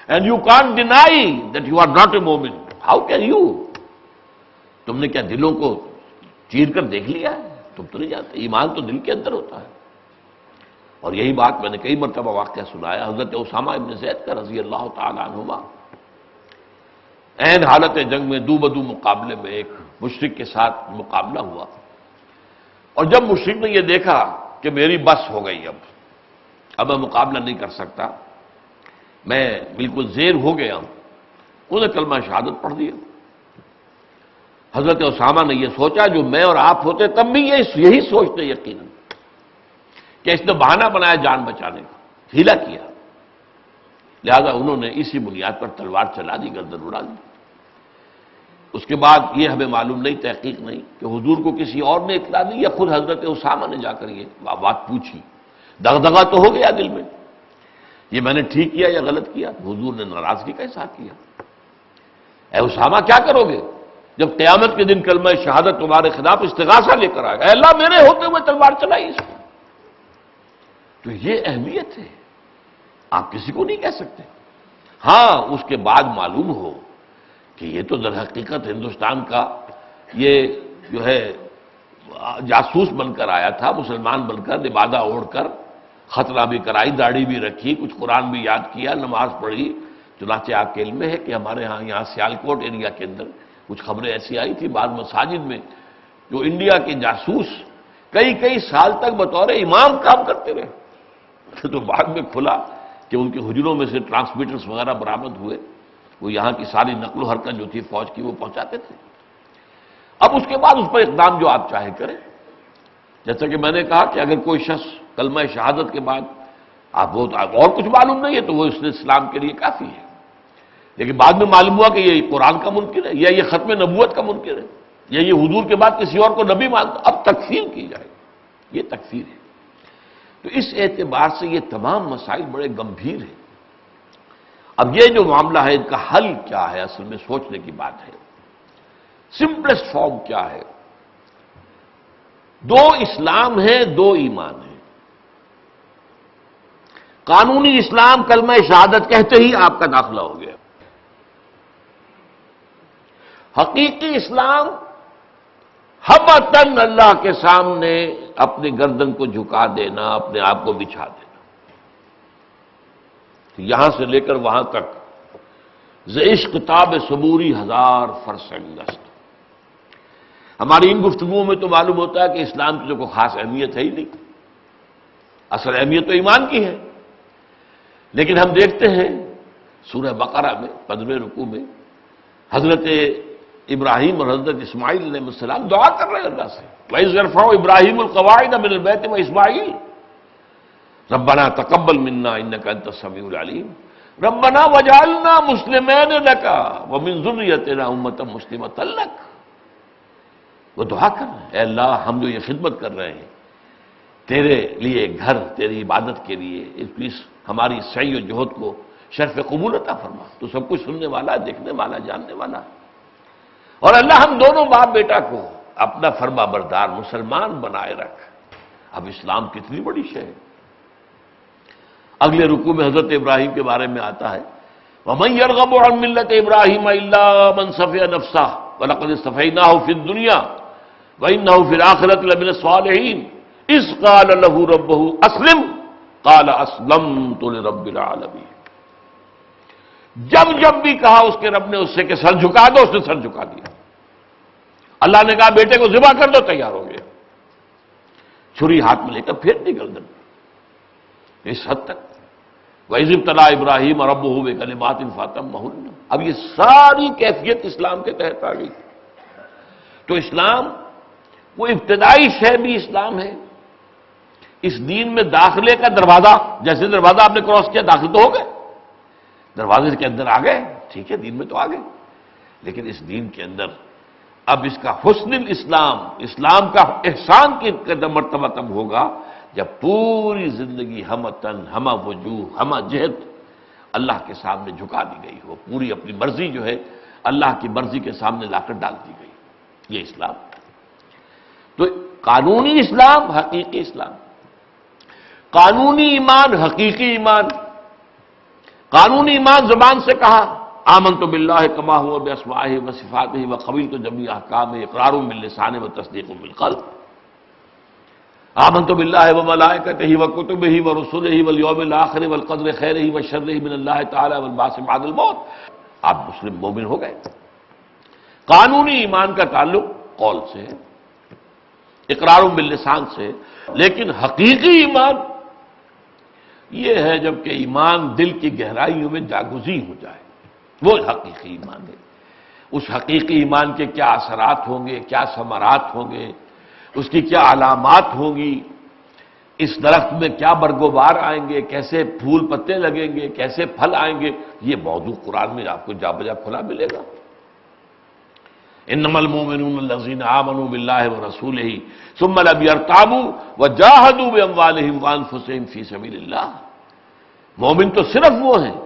Speaker 2: and you can't deny that you are not a مومن. How can you? تم نے کیا دلوں کو چیر کر دیکھ لیا ہے؟ تم تو نہیں جانتے. ایمان تو دل کے اندر ہوتا ہے. اور یہی بات میں نے کئی مرتبہ واقعہ سنایا حضرت اسامہ ابن زید کا رضی اللہ تعالی عنہما. عین حالت جنگ میں دو بدو مقابلے میں ایک مشرک کے ساتھ مقابلہ ہوا، اور جب مشرک نے یہ دیکھا کہ میری بس ہو گئی، اب میں مقابلہ نہیں کر سکتا، میں بالکل زیر ہو گیا ہوں، انہیں کلمہ شہادت پڑھ دیا. حضرت اسامہ نے یہ سوچا جو میں اور آپ ہوتے تب بھی یہی سوچتے یقیناً کہ اس نے بہانہ بنایا جان بچانے کا، ہیلا کیا، لہذا انہوں نے اسی بنیاد پر تلوار چلا دی، گردن اڑا دی. اس کے بعد یہ ہمیں معلوم نہیں، تحقیق نہیں کہ حضور کو کسی اور نے اطلاع دی یا خود حضرت اسامہ نے جا کر یہ بات پوچھی. دغدغہ تو ہو گیا دل میں، یہ میں نے ٹھیک کیا یا غلط کیا. حضور نے ناراضگی کا اظہار کیا، اے اسامہ کیا کرو گے جب قیامت کے دن کلمہ شہادت تمہارے خلاف استغاثہ لے کر آئے گا؟ اے اللہ میرے ہوتے ہوئے تلوار چلائی اس کو. تو یہ اہمیت ہے، آپ کسی کو نہیں کہہ سکتے. ہاں اس کے بعد معلوم ہو کہ یہ تو در حقیقت ہندوستان کا یہ جو ہے جاسوس بن کر آیا تھا، مسلمان بن کر، لبادہ اوڑھ کر، خطرہ بھی کرائی، داڑھی بھی رکھی، کچھ قرآن بھی یاد کیا، نماز پڑھی. چنانچہ آپ کے علم میں ہے کہ ہمارے یہاں سیالکوٹ ایریا کے اندر کچھ خبریں ایسی آئی تھی بعض مساجد میں جو انڈیا کے جاسوس کئی سال تک بطور امام کام کرتے رہے. تو بعد میں کھلا کہ ان کے حجروں میں سے ٹرانسمیٹرز وغیرہ برآمد ہوئے، وہ یہاں کی ساری نقل و حرکت جو تھی فوج کی وہ پہنچاتے تھے. اب اس کے بعد اس پر اقدام جو آپ چاہے کریں. جیسا کہ میں نے کہا کہ اگر کوئی شخص کلمہ شہادت کے بعد آپ اور کچھ معلوم نہیں ہے تو وہ اس نے اسلام کے لیے کافی ہے. لیکن بعد میں معلوم ہوا کہ یہ قرآن کا منکر ہے، یا یہ ختم نبوت کا منکر ہے، یا یہ حضور کے بعد کسی اور کو نبی مانتا، اب تکفیر کی جائے. یہ تکفیر ہے. تو اس اعتبار سے یہ تمام مسائل بڑے گمبھیر ہیں. اب یہ جو معاملہ ہے ان کا حل کیا ہے، اصل میں سوچنے کی بات ہے. سمپلسٹ فارم کیا ہے؟ دو اسلام ہے، دو ایمان ہے. قانونی اسلام کلمہ شہادت کہتے ہی آپ کا داخلہ ہو گیا. حقیقی اسلام ہمتن اللہ کے سامنے اپنی گردن کو جھکا دینا، اپنے آپ کو بچھا دینا. یہاں سے لے کر وہاں تک ز عشق تاب صبوری ہزار فرسنگ است. ہماری ان گفتگوؤں میں تو معلوم ہوتا ہے کہ اسلام کی جو کوئی خاص اہمیت ہے ہی نہیں، اصل اہمیت تو ایمان کی ہے۔ لیکن ہم دیکھتے ہیں سورہ بقرہ میں 15ویں رکوع میں حضرت ابراہیم اور حضرت اسماعیل علیہ السلام دعا کر رہے ہیں اللہ سے، وَإِذْ يَرْفَعُ إِبْرَاهِيمُ الْقَوَاعِدَ مِنَ الْبَيْتِ وَإِسْمَاعِيلُ رَبَّنَا تَقَبَّلْ مِنَّا إِنَّكَ أَنْتَ السَّمِيعُ الْعَلِيمُ رَبَّنَا وَاجْعَلْنَا مُسْلِمَيْنِ لَكَ وَمِنْ ذُرِّيَّتِنَا أُمَّةً مُسْلِمَةً لَكَ۔ وہ دعا کر رہے ہیں، اے اللہ ہم جو یہ خدمت کر رہے ہیں تیرے لیے گھر، تیری عبادت کے لیے، اس ہماری سعی و جہد کو شرف قبول عطا فرما، تو سب کچھ سننے والا، دیکھنے والا، جاننے والا۔ اور اللہ ہم دونوں باپ بیٹا کو اپنا فرما بردار مسلمان بنائے رکھ۔ اب اسلام کتنی بڑی شے ہے۔ اگلے رکوع میں حضرت ابراہیم کے بارے میں آتا ہے وَمَن يَرْغَبُ عَن مِّلَّةِ إِبْرَاهِيمَ إِلَّا مَن سَفِهَ نَفْسَهُ وَلَقَدِ اصْطَفَيْنَاهُ فِي الدُّنْيَا وَإِنَّهُ فِي الْآخِرَةِ لَمِنَ الصَّالِحِينَ إِذْ قَالَ لَهُ رَبُّهُ أَسْلِمْ قَالَ أَسْلَمْتُ لِرَبِّ الْعَالَمِينَ۔ جب جب بھی کہا اس کے رب نے اس سے کہ سر جھکا دو، اس نے سر جھکا دیا۔ اللہ نے کہا بیٹے کو ذبح کر دو، تیار ہو گیا، چھری ہاتھ میں لے کر پھیر دی گردن۔ اس حد تک وَإِذِ ابْتَلَىٰ إِبْرَاهِيمَ رَبُّهُ بِكَلِمَاتٍ فَأَتَمَّهُنَّ۔ اب یہ ساری کیفیت اسلام کے تحت آ گئی۔ تو اسلام وہ ابتدائی شے بھی اسلام ہے، اس دین میں داخلے کا دروازہ، جیسے دروازہ آپ نے کراس کیا داخل تو ہو گئے، دروازے کے اندر آ گئے، ٹھیک ہے، دین میں تو آ گئے، لیکن اس دین کے اندر اب اس کا حسن الاسلام، اسلام کا احسان کی مرتبہ تب ہوگا جب پوری زندگی ہمہ تن، ہمہ وجوہ، ہمہ جہت اللہ کے سامنے جھکا دی گئی ہو، پوری اپنی مرضی جو ہے اللہ کی مرضی کے سامنے لا کر ڈال دی گئی، یہ اسلام۔ تو قانونی اسلام، حقیقی اسلام، قانونی ایمان، حقیقی ایمان۔ قانونی ایمان زبان سے کہا آمنت باللہ کما ہوا باسمائہ وصفاتہ وقبلت جمیع احکامہ، اقرار باللسان وتصدیق بالقلب۔ آمنت باللہ وملائکتہ وکتبہ ورسلہ والیوم الآخر والقدر خیرہ وشرہ من اللہ تعالی والبعث بعد الموت، آپ مسلم مومن ہو گئے۔ قانونی ایمان کا تعلق قول سے ہے، اقرار باللسان سے، لیکن حقیقی ایمان یہ ہے جب کہ ایمان دل کی گہرائیوں میں جاگزی ہو جائے، وہ حقیقی ایمان ہے۔ اس حقیقی ایمان کے کیا اثرات ہوں گے، کیا ثمرات ہوں گے، اس کی کیا علامات ہوں گی، اس درخت میں کیا برگوبار آئیں گے، کیسے پھول پتے لگیں گے، کیسے پھل آئیں گے، یہ موضوع قرآن میں آپ کو جا بجا کھلا ملے گا۔ انما المؤمنون الذین آمنوا باللہ ورسولہ ثم لم یرتابوا وجاہدوا باموالہم وانفسہم فی سبیل اللہ۔ مومن تو صرف وہ ہیں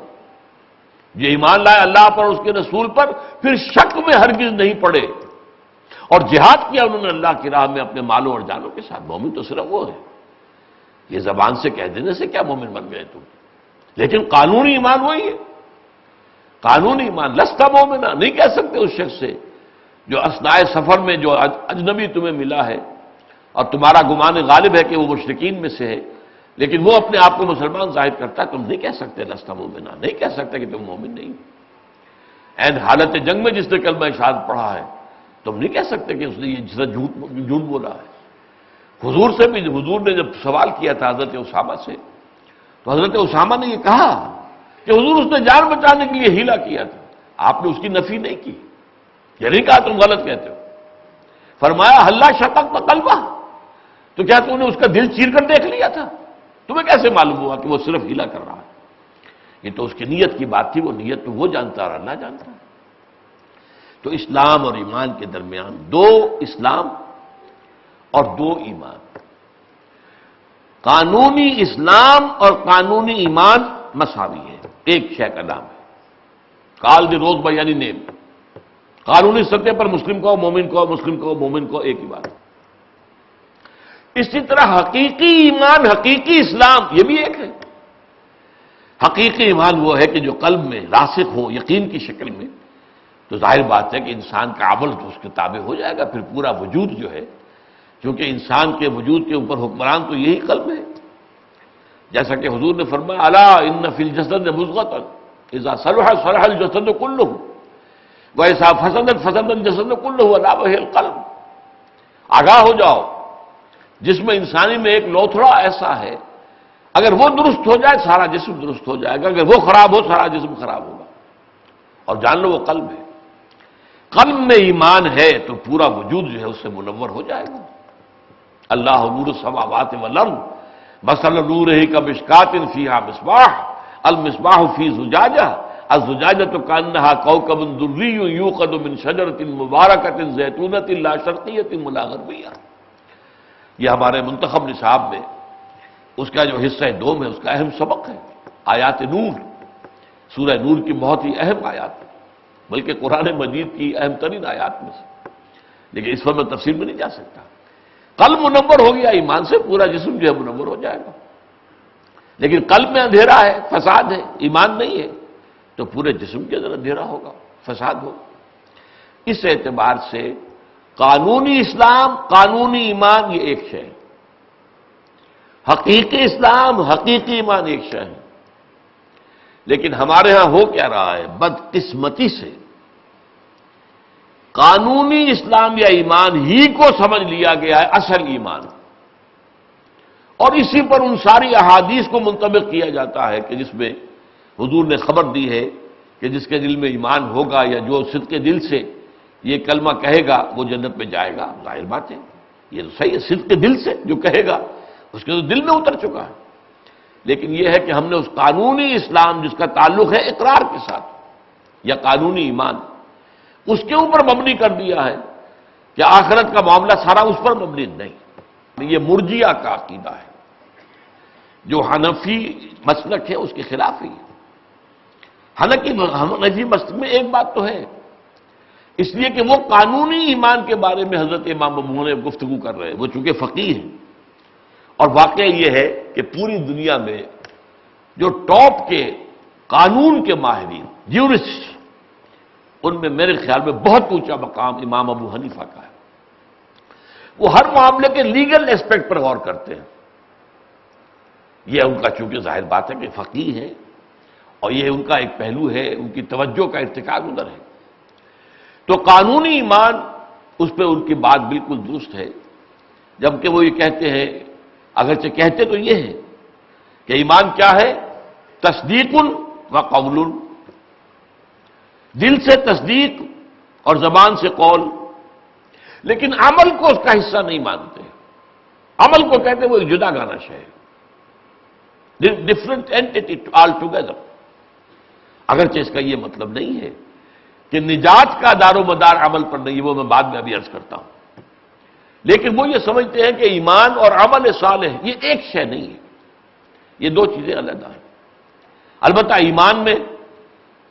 Speaker 2: جو ایمان لائے اللہ پر اور اس کے رسول پر، پھر شک میں ہرگز نہیں پڑے اور جہاد کیا انہوں نے اللہ کی راہ میں اپنے مالوں اور جانوں کے ساتھ۔ مومن تو صرف وہ ہے۔ یہ زبان سے کہہ دینے سے کیا مومن بن گئے تم، لیکن قانونی ایمان وہی ہے۔ قانونی ایمان لست مومنا، نہیں کہہ سکتے اس شخص سے جو اثناء سفر میں جو اجنبی تمہیں ملا ہے اور تمہارا گمان غالب ہے کہ وہ مشرکین میں سے ہے، لیکن وہ اپنے آپ کو مسلمان ظاہر کرتا ہے، تم نہیں کہہ سکتے لست مومنا، نہیں کہہ سکتے کہ تم مومن نہیں۔ عین حالت جنگ میں جس نے کلمہ شہادت پڑھا ہے، تم نہیں کہہ سکتے کہ اس نے یہ جھوٹ بولا ہے۔ حضور سے بھی، حضور نے جب سوال کیا تھا حضرت اسامہ سے، تو حضرت اسامہ نے یہ کہا کہ حضور اس نے جان بچانے کے لیے ہیلا کیا تھا، آپ نے اس کی نفی نہیں کی، یہ نہیں کہا تم غلط کہتے ہو۔ فرمایا حلا شققت قلبہ، تو کیا تم نے اس کا دل چیر کر دیکھ لیا تھا؟ تمہیں کیسے معلوم ہوا کہ وہ صرف ہیلا کر رہا ہے؟ یہ تو اس کی نیت کی بات تھی، وہ نیت تو وہ جانتا اور اللہ جانتا ہے۔ تو اسلام اور ایمان کے درمیان دو اسلام اور دو ایمان، قانونی اسلام اور قانونی ایمان مساوی ہے، ایک شے کا نام ہے، کال دی روز بائی یعنی نیم۔ قانونی سطح پر مسلم کو مومن کو، مسلم کو مومن کو، ایک ہی بات۔ اسی طرح حقیقی ایمان، حقیقی اسلام یہ بھی ایک ہے۔ حقیقی ایمان وہ ہے کہ جو قلب میں راسخ ہو یقین کی شکل میں، تو ظاہر بات ہے کہ انسان کا عمل تو اس کے تابع ہو جائے گا، پھر پورا وجود جو ہے، کیونکہ انسان کے وجود کے اوپر حکمران تو یہی قلب ہے۔ جیسا کہ حضور نے فرمایا الا ان فی الجسد مضغۃ اذا صلح صلح الجسد کلہ واذا فسدت فسد الجسد کلہ الا وہی القلب۔ آگاہ ہو جاؤ، جس میں انسانی میں ایک لوتھڑا ایسا ہے، اگر وہ درست ہو جائے سارا جسم درست ہو جائے گا، اگر وہ خراب ہو سارا جسم خراب ہوگا۔ اور جان لو وہ قلب ہے، قلب میں ایمان ہے تو پورا وجود جو ہے اس سے منور ہو جائے گا۔ اللہ نور السماوات والارض مثل نورہ کمشکات فیہا مصباح المصباح فی زجاجہ الزجاجۃ کانہا کوکب دری یوقد من شجرۃ مبارکۃ زیتونۃ لا شرقیۃ ولا غربیہ۔ یہ ہمارے منتخب نصاب میں اس کا جو حصہ دوم ہے اس کا اہم سبق ہے، آیات نور، سورہ نور کی بہت ہی اہم آیات، بلکہ قرآن مجید کی اہم ترین آیات میں سے، لیکن اس پر میں تفصیل میں نہیں جا سکتا۔ قلب منور ہو گیا ایمان سے، پورا جسم جو ہے منور ہو جائے گا، لیکن قلب میں اندھیرا ہے، فساد ہے، ایمان نہیں ہے، تو پورے جسم کے اندر اندھیرا ہوگا، فساد ہوگا۔ اس اعتبار سے قانونی اسلام، قانونی ایمان یہ ایک شے ہے، حقیقی اسلام، حقیقی ایمان ایک شے ہے۔ لیکن ہمارے ہاں ہو کیا رہا ہے، بدقسمتی سے قانونی اسلام یا ایمان ہی کو سمجھ لیا گیا ہے اصل ایمان، اور اسی پر ان ساری احادیث کو منطبق کیا جاتا ہے کہ جس میں حضور نے خبر دی ہے کہ جس کے دل میں ایمان ہوگا یا جو صدق دل سے یہ کلمہ کہے گا وہ جنت میں جائے گا۔ ظاہر بات ہے، یہ تو صحیح ہے، صدق دل سے جو کہے گا اس کے تو دل میں اتر چکا ہے، لیکن یہ ہے کہ ہم نے اس قانونی اسلام جس کا تعلق ہے اقرار کے ساتھ یا قانونی ایمان، اس کے اوپر مبنی کر دیا ہے کہ آخرت کا معاملہ سارا اس پر مبنی نہیں۔ یہ مرجیہ کا عقیدہ ہے، جو حنفی مسلک ہے اس کے خلاف ہی ہے۔ حنفی مسلک میں ایک بات تو ہے، اس لیے کہ وہ قانونی ایمان کے بارے میں حضرت امام ابو حنیفہ گفتگو کر رہے ہیں، وہ چونکہ فقیہ ہیں، اور واقعہ یہ ہے کہ پوری دنیا میں جو ٹاپ کے قانون کے ماہرین، جیورسٹ، ان میں میرے خیال میں بہت اونچا مقام امام ابو حنیفہ کا ہے۔ وہ ہر معاملے کے لیگل اسپیکٹ پر غور کرتے ہیں، یہ ان کا چونکہ ظاہر بات ہے کہ فقیہ ہے، اور یہ ان کا ایک پہلو ہے، ان کی توجہ کا ارتکاز ادھر ہے۔ تو قانونی ایمان اس پہ ان کی بات بالکل درست ہے، جبکہ وہ یہ کہتے ہیں، اگرچہ کہتے تو یہ ہے کہ ایمان کیا ہے، تصدیق و قول، دل سے تصدیق اور زبان سے قول، لیکن عمل کو اس کا حصہ نہیں مانتے، عمل کو کہتے وہ ایک جدا گانا شے ہے، ڈفرنٹ اینٹی آل ٹوگیدر۔ اگرچہ اس کا یہ مطلب نہیں ہے کہ نجات کا دار و مدار عمل پر نہیں، وہ میں بعد میں ابھی عرض کرتا ہوں، لیکن وہ یہ سمجھتے ہیں کہ ایمان اور عمل صالح یہ ایک شے نہیں ہے، یہ دو چیزیں علیحدہ ہیں۔ البتہ ایمان میں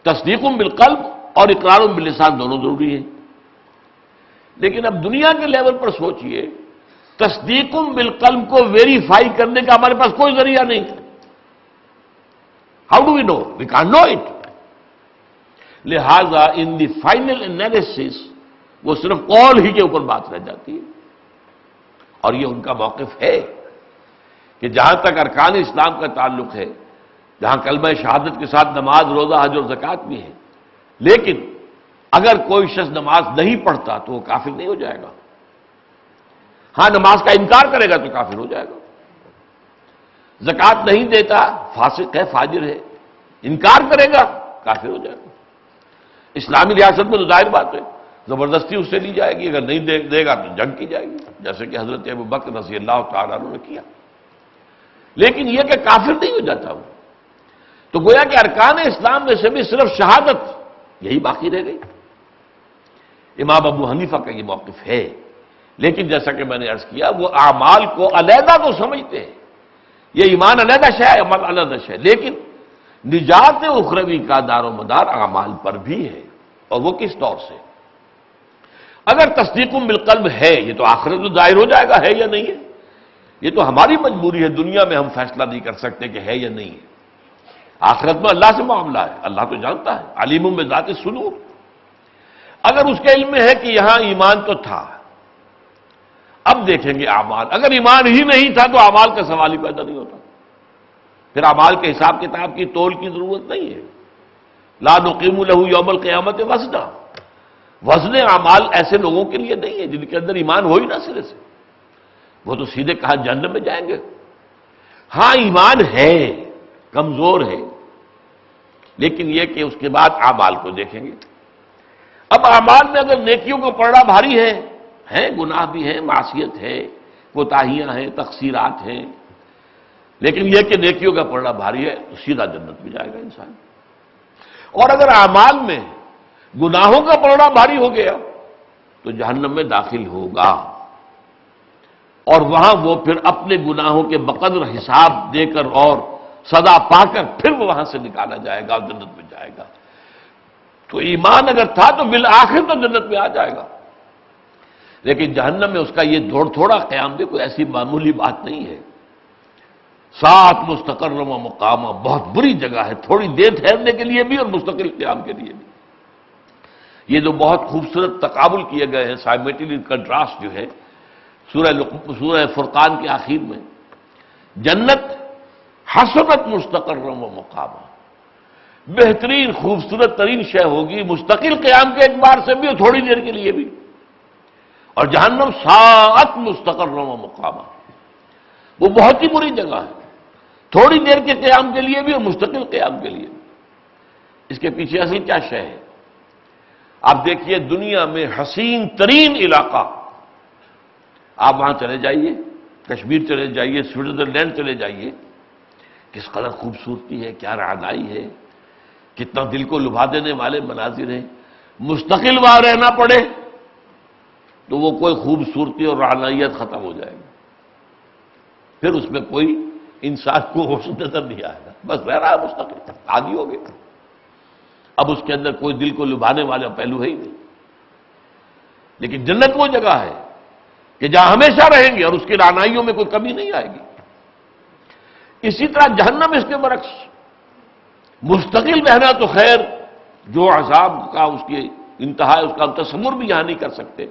Speaker 2: تصدیق بالقلب اور اقرار باللسان دونوں ضروری ہیں، لیکن اب دنیا کے لیول پر سوچئے، تصدیق بالقلب کو ویریفائی کرنے کا ہمارے پاس کوئی ذریعہ نہیں ہے۔ How do we know? We can't know it. لہذا ان دی فائنل انالیسس وہ صرف قول ہی کے اوپر بات رہ جاتی ہے، اور یہ ان کا موقف ہے کہ جہاں تک ارکان اسلام کا تعلق ہے، جہاں کلمہ شہادت کے ساتھ نماز، روزہ، حج اور زکوٰۃ بھی ہے، لیکن اگر کوئی شخص نماز نہیں پڑھتا تو وہ کافر نہیں ہو جائے گا۔ ہاں نماز کا انکار کرے گا تو کافر ہو جائے گا، زکوٰۃ نہیں دیتا فاسق ہے، فاجر ہے، انکار کرے گا کافر ہو جائے گا۔ اسلامی ریاست میں تو ظاہر بات ہے زبردستی اس سے لی جائے گی، اگر نہیں دے گا تو جنگ کی جائے گی، جیسے کہ حضرت ابوبکر رضی اللہ تعالیٰ عنہ نے کیا، لیکن یہ کہ کافر نہیں ہو جاتا وہ۔ تو گویا کہ ارکان اسلام میں سے بھی صرف شہادت یہی باقی رہ گئی۔ امام ابو حنیفہ کا یہ موقف ہے، لیکن جیسا کہ میں نے عرض کیا وہ اعمال کو علیحدہ تو سمجھتے ہیں، یہ ایمان علیحدہ شے ہے، عمل علیحدہ شے، لیکن نجات اخروی کا دار و مدار اعمال پر بھی ہے، اور وہ کس طور سے؟ اگر تصدیق بالقلب ہے، یہ تو آخرت میں ظاہر ہو جائے گا ہے یا نہیں ہے، یہ تو ہماری مجبوری ہے، دنیا میں ہم فیصلہ نہیں کر سکتے کہ ہے یا نہیں ہے۔ آخرت میں اللہ سے معاملہ ہے، اللہ تو جانتا ہے، علیم بذات الصدور۔ اگر اس کے علم میں ہے کہ یہاں ایمان تو تھا، اب دیکھیں گے اعمال، اگر ایمان ہی نہیں تھا تو اعمال کا سوال ہی پیدا نہیں ہوتا، پھر اعمال کے حساب کتاب کی تول کی ضرورت نہیں ہے۔ لا نقیم لہ یوم القیامت وزنا، وزن اعمال ایسے لوگوں کے لیے نہیں ہے جن کے اندر ایمان ہو ہی نہ سرے سے، وہ تو سیدھے کہا جہنم میں جائیں گے۔ ہاں ایمان ہے، کمزور ہے، لیکن یہ کہ اس کے بعد اعمال کو دیکھیں گے۔ اب اعمال میں اگر نیکیوں کو پڑھنا بھاری ہے گناہ بھی ہے، معصیت ہے، کوتاہیاں ہیں، تقصیرات ہیں، لیکن یہ کہ نیکیوں کا پڑھنا بھاری ہے تو سیدھا جنت میں جائے گا انسان۔ اور اگر اعمال میں گناہوں کا پڑھنا بھاری ہو گیا تو جہنم میں داخل ہوگا، اور وہاں وہ پھر اپنے گناہوں کے بقدر حساب دے کر اور سزا پا کر پھر وہ وہاں سے نکالا جائے گا اور جنت میں جائے گا۔ تو ایمان اگر تھا تو بالآخر تو جنت میں آ جائے گا، لیکن جہنم میں اس کا یہ دوڑ تھوڑا قیام بھی کوئی ایسی معمولی بات نہیں ہے۔ سات مستقر و مقامہ، بہت بری جگہ ہے، تھوڑی دیر ٹھہرنے کے لیے بھی اور مستقل قیام کے لیے بھی۔ یہ جو بہت خوبصورت تقابل کیے گئے ہیں، سائمیٹری کنٹراسٹ جو ہے سورہ فرقان کے آخر میں، جنت حسنت مستقر و مقامہ، بہترین خوبصورت ترین شے ہوگی مستقل قیام کے اعتبار سے بھی اور تھوڑی دیر کے لیے بھی، اور جہنم ساعت مستقر و مقامہ، وہ بہت ہی بری جگہ ہے، تھوڑی دیر کے قیام کے لیے بھی اور مستقل قیام کے لیے بھی۔ اس کے پیچھے اصل کیا شے ہے؟ آپ دیکھیے دنیا میں حسین ترین علاقہ، آپ وہاں چلے جائیے، کشمیر چلے جائیے، سوئٹزرلینڈ چلے جائیے، کس قدر خوبصورتی ہے، کیا رعنائی ہے، کتنا دل کو لبھا دینے والے مناظر ہیں۔ مستقل وہاں رہنا پڑے تو وہ کوئی خوبصورتی اور رعنائیت ختم ہو جائے گی، پھر اس میں کوئی انسان کو ہوش نظر نہیں آئے گا، بس رہ رہا ہے مستقل، عادی ہو گیا، اب اس کے اندر کوئی دل کو لبھانے والا پہلو ہے ہی نہیں۔ لیکن جنت وہ جگہ ہے کہ جہاں ہمیشہ رہیں گے اور اس کی رعنائیوں میں کوئی کمی نہیں آئے گی۔ اسی طرح جہنم اس کے برعکس، مستقل رہنا تو خیر جو عذاب کا اس کی انتہا ہے اس کا ہم تصور بھی یہاں نہیں کر سکتے،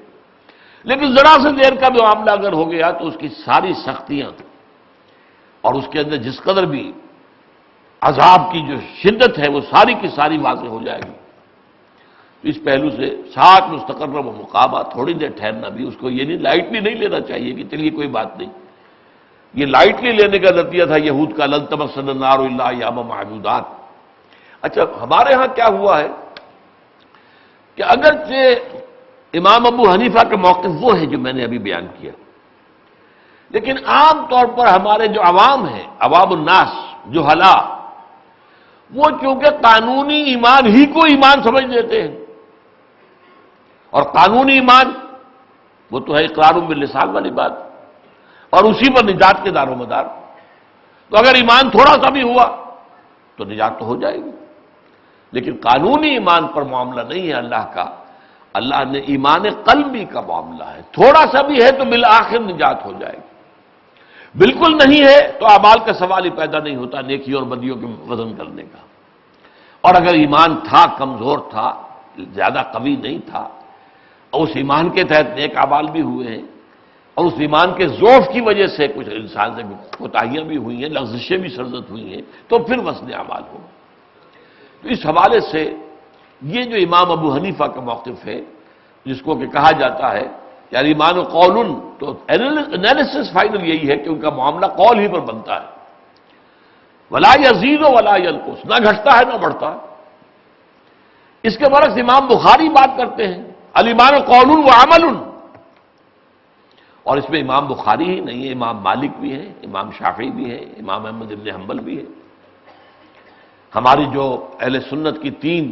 Speaker 2: لیکن ذرا سے دیر کا بھی معاملہ اگر ہو گیا تو اس کی ساری سختیاں اور اس کے اندر جس قدر بھی عذاب کی جو شدت ہے وہ ساری کی ساری واضح ہو جائے گی۔ اس پہلو سے ساتھ مستقر و مقامہ، تھوڑی دیر ٹھہرنا بھی، اس کو یہ نہیں لائٹلی نہیں لینا چاہیے کہ چلیے کوئی بات نہیں، یہ لائٹلی لینے کا نتیجہ تھا یہود کا لن تمسنا النار الا ایاما معدودات۔ اچھا ہمارے ہاں کیا ہوا ہے کہ اگرچہ امام ابو حنیفہ کا موقف وہ ہے جو میں نے ابھی بیان کیا، لیکن عام طور پر ہمارے جو عوام ہیں، عوام الناس، جہلا، وہ چونکہ قانونی ایمان ہی کو ایمان سمجھ لیتے ہیں، اور قانونی ایمان وہ تو ہے اقرار باللسان والی بات، اور اسی پر نجات کے دار و مدار، تو اگر ایمان تھوڑا سا بھی ہوا تو نجات تو ہو جائے گی، لیکن قانونی ایمان پر معاملہ نہیں ہے اللہ کا، اللہ نے ایمان قلبی کا معاملہ ہے، تھوڑا سا بھی ہے تو بالآخر نجات ہو جائے گی، بالکل نہیں ہے تو اعمال کا سوال ہی پیدا نہیں ہوتا نیکی اور بدیوں کے وزن کرنے کا۔ اور اگر ایمان تھا، کمزور تھا، زیادہ قوی نہیں تھا، اور اس ایمان کے تحت نیک اعمال بھی ہوئے ہیں، اور اس ایمان کے ضعف کی وجہ سے کچھ انسان سے کوتاہیاں بھی ہوئی ہیں، لغزشیں بھی سرزد ہوئی ہیں، تو پھر وزن اعمال ہوگا۔ تو اس حوالے سے یہ جو امام ابو حنیفہ کا موقف ہے، جس کو کہ کہا جاتا ہے یعنی ایمان و قول، تو انالیسس فائنل یہی ہے کہ ان کا معاملہ قول ہی پر بنتا ہے، ولا یزید ولا ینقص، نہ گھٹتا ہے نہ بڑھتا ہے۔ اس کے برعکس امام بخاری بات کرتے ہیں الایمان قول و عمل، اور اس میں امام بخاری ہی نہیں ہے، امام مالک بھی ہے، امام شافعی بھی ہے، امام احمد بن حنبل بھی ہے، ہماری جو اہل سنت کی تین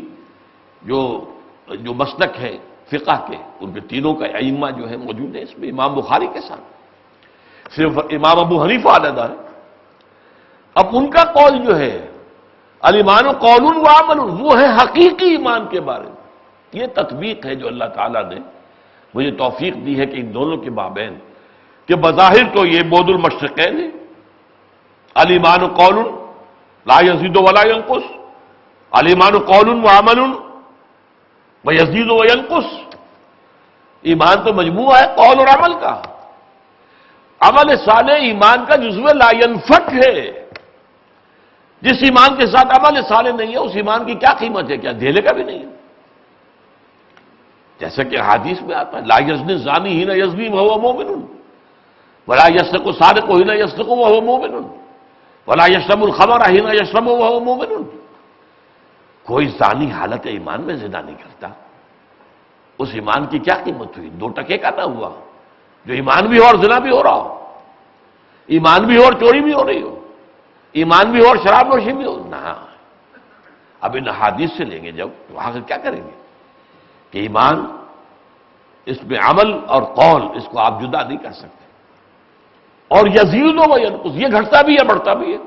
Speaker 2: جو مسلک ہے فقہ کے، ان کے تینوں کا ائمہ جو ہے موجود ہے اس میں امام بخاری کے ساتھ، صرف امام ابو حنیفہ علیحدہ ہے۔ اب ان کا قول جو ہے الایمان قول و عمل، وہ ہے حقیقی ایمان کے بارے میں، یہ تطبیق ہے جو اللہ تعالیٰ نے مجھے توفیق دی ہے کہ ان دونوں کے مابین، کہ بظاہر تو یہ بعد المشرقین ہے، الایمان قول لا یزید ولا ینقص، الایمان قول و عمل ویزید وینقص، ایمان تو مجموعہ ہے قول اور عمل کا، عمل صالح ایمان کا جزو لا ینفک ہے، جس ایمان کے ساتھ عمل صالح نہیں ہے اس ایمان کی کیا قیمت ہے، کیا دھیلے کا بھی نہیں ہے۔ جیسا کہ حدیث میں آتا ہے لا یزنی الزانی حین یزنی وہو مومن ولا یسرق السارق حین یسرق وہو مومن ولا یشرب الخمر حین یشرب وہو مومن. کوئی زانی حالت ایمان میں زنا نہیں کرتا. اس ایمان کی کیا قیمت ہوئی؟ 2 ٹکے کا نہ ہوا جو ایمان بھی ہو اور زنا بھی ہو رہا ہو، ایمان بھی ہو اور چوری بھی ہو رہی ہو، ایمان بھی ہو اور شراب نوشی بھی ہو. نہ اب ان احادیث سے لیں گے جب تو آخر کیا کریں گے کہ ایمان اس میں عمل اور قول اس کو آپ جدا نہیں کر سکتے. اور یزید و ینقص، یہ گھٹتا بھی ہے بڑھتا بھی ہے.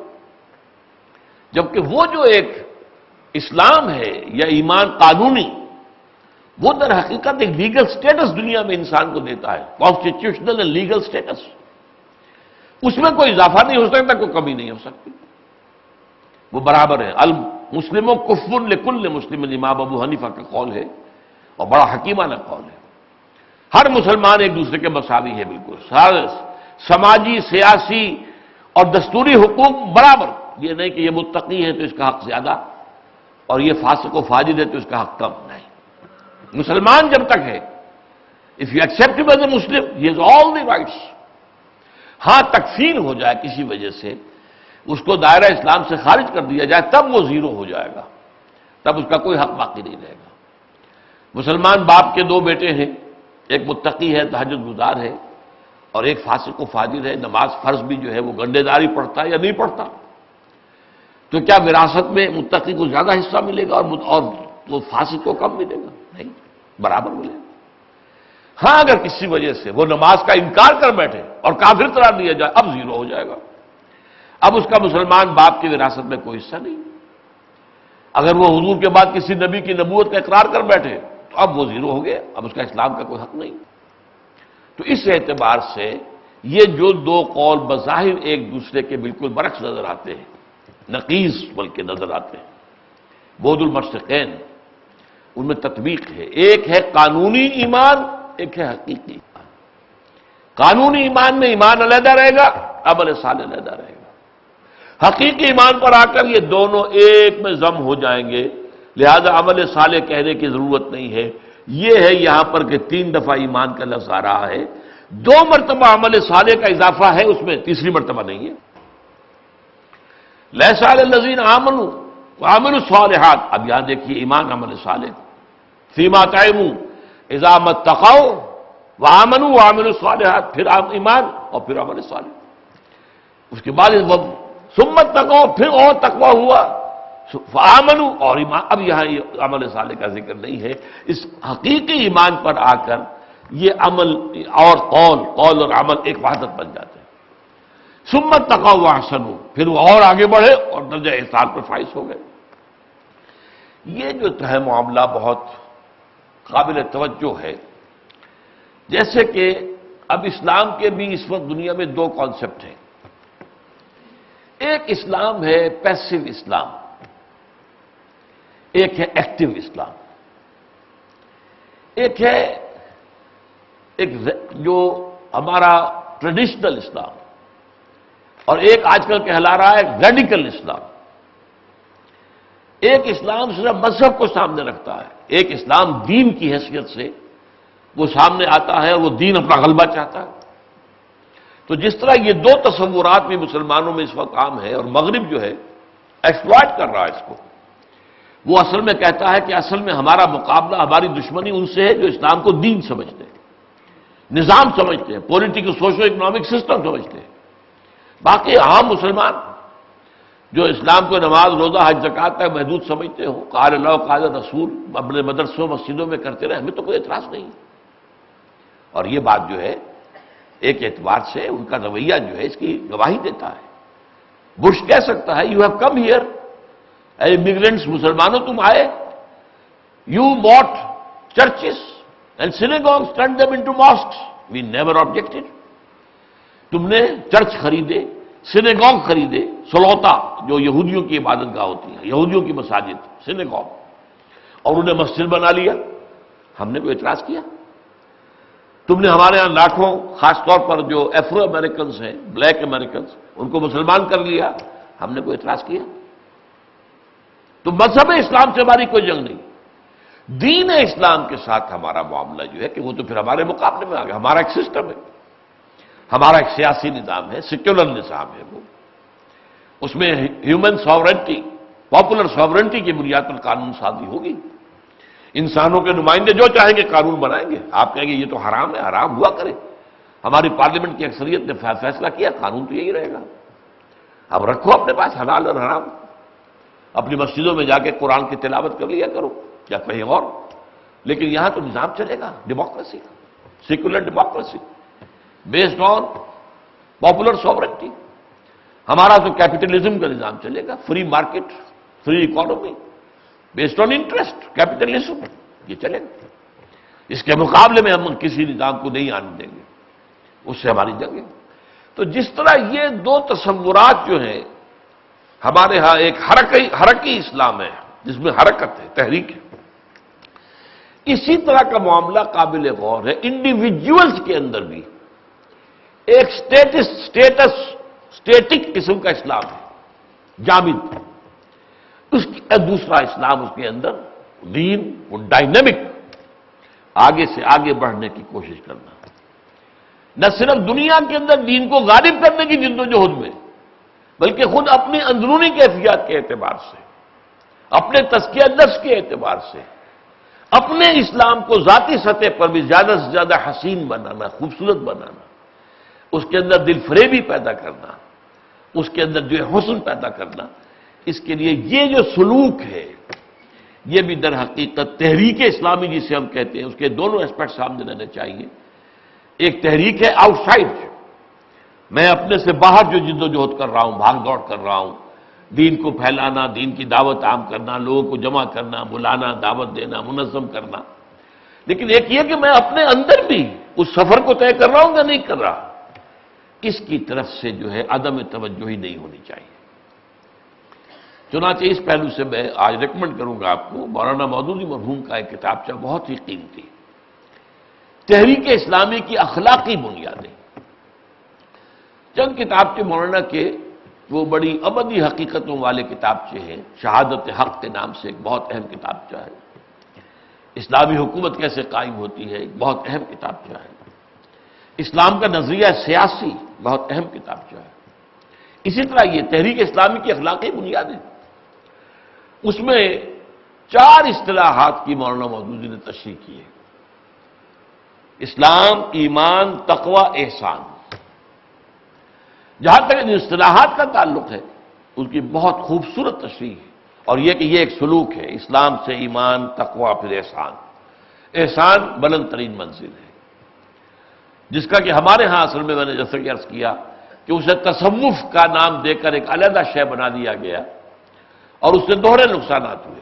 Speaker 2: جبکہ وہ جو ایک اسلام ہے یا ایمان قانونی، وہ در حقیقت ایک لیگل سٹیٹس دنیا میں انسان کو دیتا ہے، کانسٹیٹیوشنل اینڈ لیگل سٹیٹس. اس میں کوئی اضافہ نہیں ہو سکتا، کوئی کمی نہیں ہو سکتی، وہ برابر ہے. المسلموں کفر لکل مسلم، امام ابو حنیفہ کا قول ہے اور بڑا حکیمانہ قول ہے. ہر مسلمان ایک دوسرے کے مساوی ہے، بالکل سماجی، سیاسی اور دستوری حقوق برابر. یہ نہیں کہ یہ متقی ہے تو اس کا حق زیادہ اور یہ فاسق و فاجر ہے تو اس کا حق کم. نہیں، مسلمان جب تک ہے if you accept him as a Muslim he has all the rights. ہاں تکفیر ہو جائے کسی وجہ سے، اس کو دائرہ اسلام سے خارج کر دیا جائے، تب وہ زیرو ہو جائے گا، تب اس کا کوئی حق باقی نہیں رہے گا. مسلمان باپ کے 2 بیٹے ہیں، ایک متقی ہے تہجد گزار ہے اور ایک فاسق و فاجر ہے، نماز فرض بھی جو ہے وہ گنڈے داری پڑھتا ہے یا نہیں پڑھتا، تو کیا وراثت میں متقی کو زیادہ حصہ ملے گا اور وہ فاسق کو کم ملے گا؟ نہیں، برابر ملے گا. ہاں اگر کسی وجہ سے وہ نماز کا انکار کر بیٹھے اور کافر قرار دیا جائے، اب زیرو ہو جائے گا، اب اس کا مسلمان باپ کی وراثت میں کوئی حصہ نہیں. اگر وہ حضور کے بعد کسی نبی کی نبوت کا اقرار کر بیٹھے تو اب وہ زیرو ہو گئے، اب اس کا اسلام کا کوئی حق نہیں. تو اس اعتبار سے یہ جو 2 قول بظاہر ایک دوسرے کے بالکل برعکس نظر آتے ہیں، نقیض بلکہ نظر آتے ہیں، بعد المشرقین، ان میں تطبیق ہے. ایک ہے قانونی ایمان، ایک ہے حقیقی ایمان. قانونی ایمان میں ایمان علیحدہ رہے گا، عمل صالح علیحدہ رہے گا. حقیقی ایمان پر آ کر یہ دونوں ایک میں ضم ہو جائیں گے، لہذا عمل صالح کہنے کی ضرورت نہیں ہے. یہ ہے یہاں پر کہ 3 دفعہ ایمان کا لفظ آ رہا ہے، 2 مرتبہ عمل صالح کا اضافہ ہے اس میں، تیسری مرتبہ نہیں ہے. لیس علی الذین آمنوا وعملوا الصالحات. اب یہاں دیکھیے ایمان عمل صالح، فیما طعموا اذا ما اتقوا وآمنوا وعملوا الصالحات، پھر ایمان اور پھر عمل صالح. اس کے بعد ثم اتقوا، پھر اور تقوی ہوا، فآمنوا اور ایمان. اب یہاں یہ عمل صالح کا ذکر نہیں ہے. اس حقیقی ایمان پر آ کر یہ عمل اور قول اور عمل ایک وحدت بن جاتے ہیں. ثم اتقوا واحسنوا، پھر وہ اور آگے بڑھے اور درجہ احسان پر فائز ہو گئے. یہ جو ہے معاملہ بہت قابل توجہ ہے. جیسے کہ اب اسلام کے بھی اس وقت دنیا میں 2 کانسیپٹ ہیں. ایک اسلام ہے پیسو اسلام، ایک ہے ایکٹیو اسلام. ایک ہے جو ہمارا ٹریڈیشنل اسلام، اور ایک آج کل کہلا رہا ہے ریڈیکل اسلام. ایک اسلام صرف مذہب کو سامنے رکھتا ہے، ایک اسلام دین کی حیثیت سے وہ سامنے آتا ہے اور وہ دین اپنا غلبہ چاہتا ہے. تو جس طرح یہ 2 تصورات بھی مسلمانوں میں اس وقت عام ہے اور مغرب جو ہے ایکسپلائٹ کر رہا ہے اس کو. وہ اصل میں کہتا ہے کہ اصل میں ہمارا مقابلہ، ہماری دشمنی ان سے ہے جو اسلام کو دین سمجھتے ہیں، نظام سمجھتے ہیں، پولیٹیکل سوشو اکنامک سسٹم سمجھتے ہیں. باقی عام مسلمان جو اسلام کو نماز، روزہ، حج، زکات کا محدود سمجھتے ہو، قال اللہ قال رسول اپنے مدرسوں مسجدوں میں کرتے رہے، ہمیں تو کوئی اعتراض نہیں. اور یہ بات جو ہے ایک اعتبار سے ان کا رویہ جو ہے اس کی گواہی دیتا ہے. بش کہہ سکتا ہے you have come here a immigrants, مسلمانوں تم آئے، you bought churches and synagogues turn them into mosques, we never objected. تم نے چرچ خریدے، سینیگوگ خریدے، سلوتا جو یہودیوں کی عبادت گاہ ہوتی ہے، یہودیوں کی مساجد سینیگوگ، اور انہیں مسجد بنا لیا، ہم نے کوئی اعتراض کیا؟ تم نے ہمارے ہاں لاکھوں، خاص طور پر جو افرو امریکنز ہیں، بلیک امریکنز، ان کو مسلمان کر لیا، ہم نے کوئی اعتراض کیا؟ تو مذہب اسلام سے ہماری کوئی جنگ نہیں. دین اسلام کے ساتھ ہمارا معاملہ جو ہے کہ وہ تو پھر ہمارے مقابلے میں آ گیا. ہمارا ایک سسٹم ہے، ہمارا ایک سیاسی نظام ہے، سیکولر نظام ہے. وہ اس میں ہیومن ساورنٹی، پاپولر ساورنٹی کی بنیاد پر قانون سازی ہوگی. انسانوں کے نمائندے جو چاہیں گے قانون بنائیں گے. آپ کہیں گے یہ تو حرام ہے، حرام ہوا کرے. ہماری پارلیمنٹ کی اکثریت نے فیصلہ کیا قانون تو یہی رہے گا. اب رکھو اپنے پاس حلال اور حرام. اپنی مسجدوں میں جا کے قرآن کی تلاوت کر لیا کرو یا کہیں اور. لیکن یہاں تو نظام چلے گا ڈیموکریسی کا، secular democracy based on popular sovereignty. ہمارا تو کیپٹلزم کا نظام چلے گا، free market, free economy based on interest, capitalism یہ چلے گا. اس کے مقابلے میں ہم کسی نظام کو نہیں آنے دیں گے، اس سے ہماری جنگ ہے. تو جس طرح یہ دو تصورات جو ہیں ہمارے ہاں، ایک حرکی اسلام ہے جس میں حرکت ہے، تحریک ہے، اسی طرح کا معاملہ قابل غور ہے انڈیویجولز کے اندر بھی. ایک اسٹیٹک قسم کا اسلام ہے، جامد. دوسرا اسلام اس کے اندر دین وہ ڈائنامک، آگے سے آگے بڑھنے کی کوشش کرنا. نہ صرف دنیا کے اندر دین کو غالب کرنے کی جد و جہد میں، بلکہ خود اپنی اندرونی کیفیات کے اعتبار سے، اپنے تزکیہ نفس کے اعتبار سے، اپنے اسلام کو ذاتی سطح پر بھی زیادہ سے زیادہ حسین بنانا، خوبصورت بنانا، اس کے اندر دل فریبی پیدا کرنا، اس کے اندر جو حسن پیدا کرنا. اس کے لیے یہ جو سلوک ہے یہ بھی در حقیقت تحریک اسلامی جسے ہم کہتے ہیں، اس کے دونوں اسپیکٹ سامنے رہنے چاہیے. ایک تحریک ہے آؤٹ سائڈ، میں اپنے سے باہر جو جد و جہد کر رہا ہوں، بھاگ دوڑ کر رہا ہوں، دین کو پھیلانا، دین کی دعوت عام کرنا، لوگوں کو جمع کرنا، بلانا، دعوت دینا، منظم کرنا. لیکن ایک یہ کہ میں اپنے اندر بھی اس سفر کو طے کر رہا ہوں یا نہیں کر رہا، اس کی طرف سے جو ہے عدم توجہ ہی نہیں ہونی چاہیے. چنانچہ اس پہلو سے میں آج ریکمنڈ کروں گا آپ کو مولانا مودودی مرحوم کا ایک کتابچہ بہت ہی قیمتی، تحریک اسلامی کی اخلاقی بنیادیں. چند کتابچے مولانا کے وہ بڑی ابدی حقیقتوں والے کتابچے ہیں. شہادت حق کے نام سے ایک بہت اہم کتابچہ ہے. اسلامی حکومت کیسے قائم ہوتی ہے ایک بہت اہم کتابچہ ہے. اسلام کا نظریہ سیاسی بہت اہم کتابچہ ہے. اسی طرح یہ تحریک اسلامی کی اخلاقی بنیادیں، اس میں 4 اصطلاحات کی مولانا مودودی نے تشریح کی ہے. اسلام، ایمان، تقوی، احسان. جہاں تک ان اصطلاحات کا تعلق ہے اس کی بہت خوبصورت تشریح ہے. اور یہ کہ یہ ایک سلوک ہے، اسلام سے ایمان، تقوی، پھر احسان. احسان بلند ترین منزل ہے، جس کا کہ ہمارے ہاں اصل میں نے جیسا کہ عرض کیا کہ اسے تصوف کا نام دے کر ایک علیحدہ شے بنا دیا گیا، اور اس سے دوہرے نقصانات ہوئے.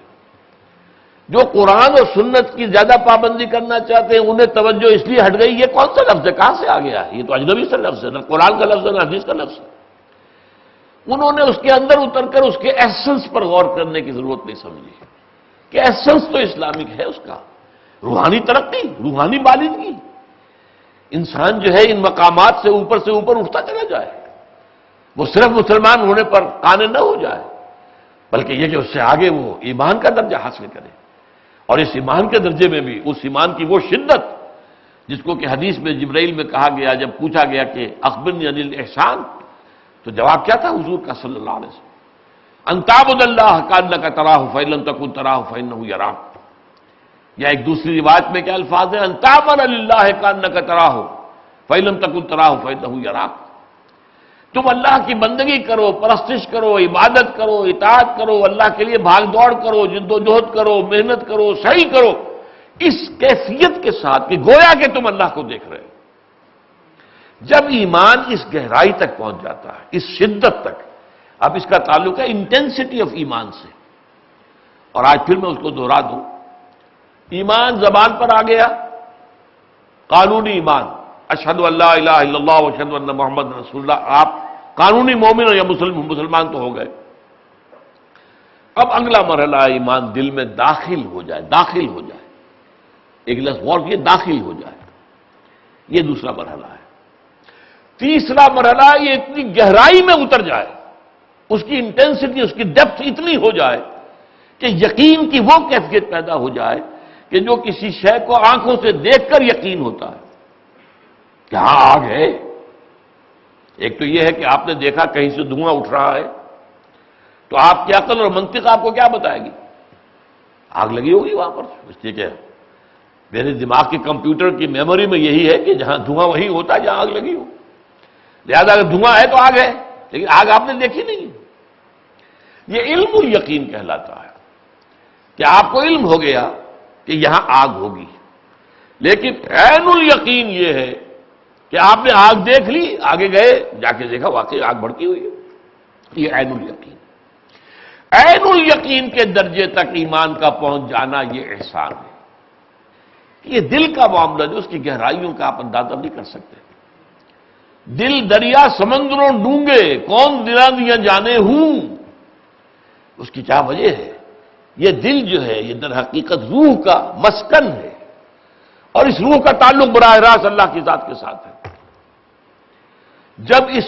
Speaker 2: جو قرآن اور سنت کی زیادہ پابندی کرنا چاہتے ہیں انہیں توجہ اس لیے ہٹ گئی، یہ کون سا لفظ ہے، کہاں سے آ گیا، یہ تو اجنبی سے لفظ ہے، نہ قرآن کا لفظ ہے نہ حدیث کا لفظ ہے. انہوں نے اس کے اندر اتر کر اس کے ایسنس پر غور کرنے کی ضرورت نہیں سمجھی کہ ایسنس تو اسلامک ہے، اس کا روحانی ترقی، روحانی بالغی. انسان جو ہے ان مقامات سے اوپر اٹھتا چلا جائے، وہ صرف مسلمان ہونے پر قانع نہ ہو جائے، بلکہ یہ کہ اس سے آگے وہ ایمان کا درجہ حاصل کرے. اور اس ایمان کے درجے میں بھی اس ایمان کی وہ شدت جس کو کہ حدیث میں جبرائیل میں کہا گیا، جب پوچھا گیا کہ اخبرنی عن الاحسان، تو جواب کیا تھا حضور کا صلی اللہ علیہ وسلم؟ ان تعبد اللہ کانک تراہ فإن لم تکن تراہ فإنہ یراک. یا ایک دوسری روایت میں کیا الفاظ ہیں؟ ان تعمل للہ کانک تراہ فإن لم تکن تراہ فإنہ یراک. تم اللہ کی بندگی کرو، پرستش کرو، عبادت کرو، اطاعت کرو، اللہ کے لیے بھاگ دوڑ کرو، جد و جہد کرو، محنت کرو، سعی کرو، اس کیفیت کے ساتھ کہ گویا کہ تم اللہ کو دیکھ رہے ہو. جب ایمان اس گہرائی تک پہنچ جاتا ہے، اس شدت تک، اب اس کا تعلق ہے انٹینسٹی آف ایمان سے. اور آج پھر میں اس کو دوہرا دوں، ایمان زبان پر آ گیا، قانونی ایمان، اشہد ان لا الہ الا اللہ واشہد ان محمد رسول اللہ، آپ قانونی مومن ہو یا مسلمان تو ہو گئے. اب اگلا مرحلہ ایمان دل میں داخل ہو جائے، ایک لفظ غور کیے، داخل ہو جائے، یہ دوسرا مرحلہ ہے. تیسرا مرحلہ یہ اتنی گہرائی میں اتر جائے، اس کی انٹینسٹی، اس کی ڈیپتھ اتنی ہو جائے کہ یقین کی وہ کیفیت پیدا ہو جائے کہ جو کسی شے کو آنکھوں سے دیکھ کر یقین ہوتا ہے کہ ہاں آگ ہے۔ ایک تو یہ ہے کہ آپ نے دیکھا کہیں سے دھواں اٹھ رہا ہے، تو آپ کی عقل اور منطق آپ کو کیا بتائے گی؟ آگ لگی ہوگی وہاں پر، اس لیے کہ میرے دماغ کے کمپیوٹر کی میموری میں یہی ہے کہ جہاں دھواں وہیں ہوتا ہے جہاں آگ لگی ہو، لہذا اگر دھواں ہے تو آگ ہے، لیکن آگ آپ نے دیکھی نہیں۔ یہ علم الیقین کہلاتا ہے کہ آپ کو علم ہو گیا کہ یہاں آگ ہوگی، لیکن عین الیقین یہ ہے کہ آپ نے آگ دیکھ لی، آگے گئے جا کے دیکھا واقعی آگ بھڑکی ہوئی ہے، یہ عین الیقین۔ عین الیقین کے درجے تک ایمان کا پہنچ جانا یہ احسان ہے۔ یہ دل کا معاملہ جو اس کی گہرائیوں کا آپ اندازہ نہیں کر سکتے۔ دل دریا سمندروں ڈونگے کون دلا دیا جانے ہوں، اس کی کیا وجہ ہے؟ یہ دل جو ہے یہ در حقیقت روح کا مسکن ہے، اور اس روح کا تعلق براہ راست اللہ کی ذات کے ساتھ ہے۔ جب اس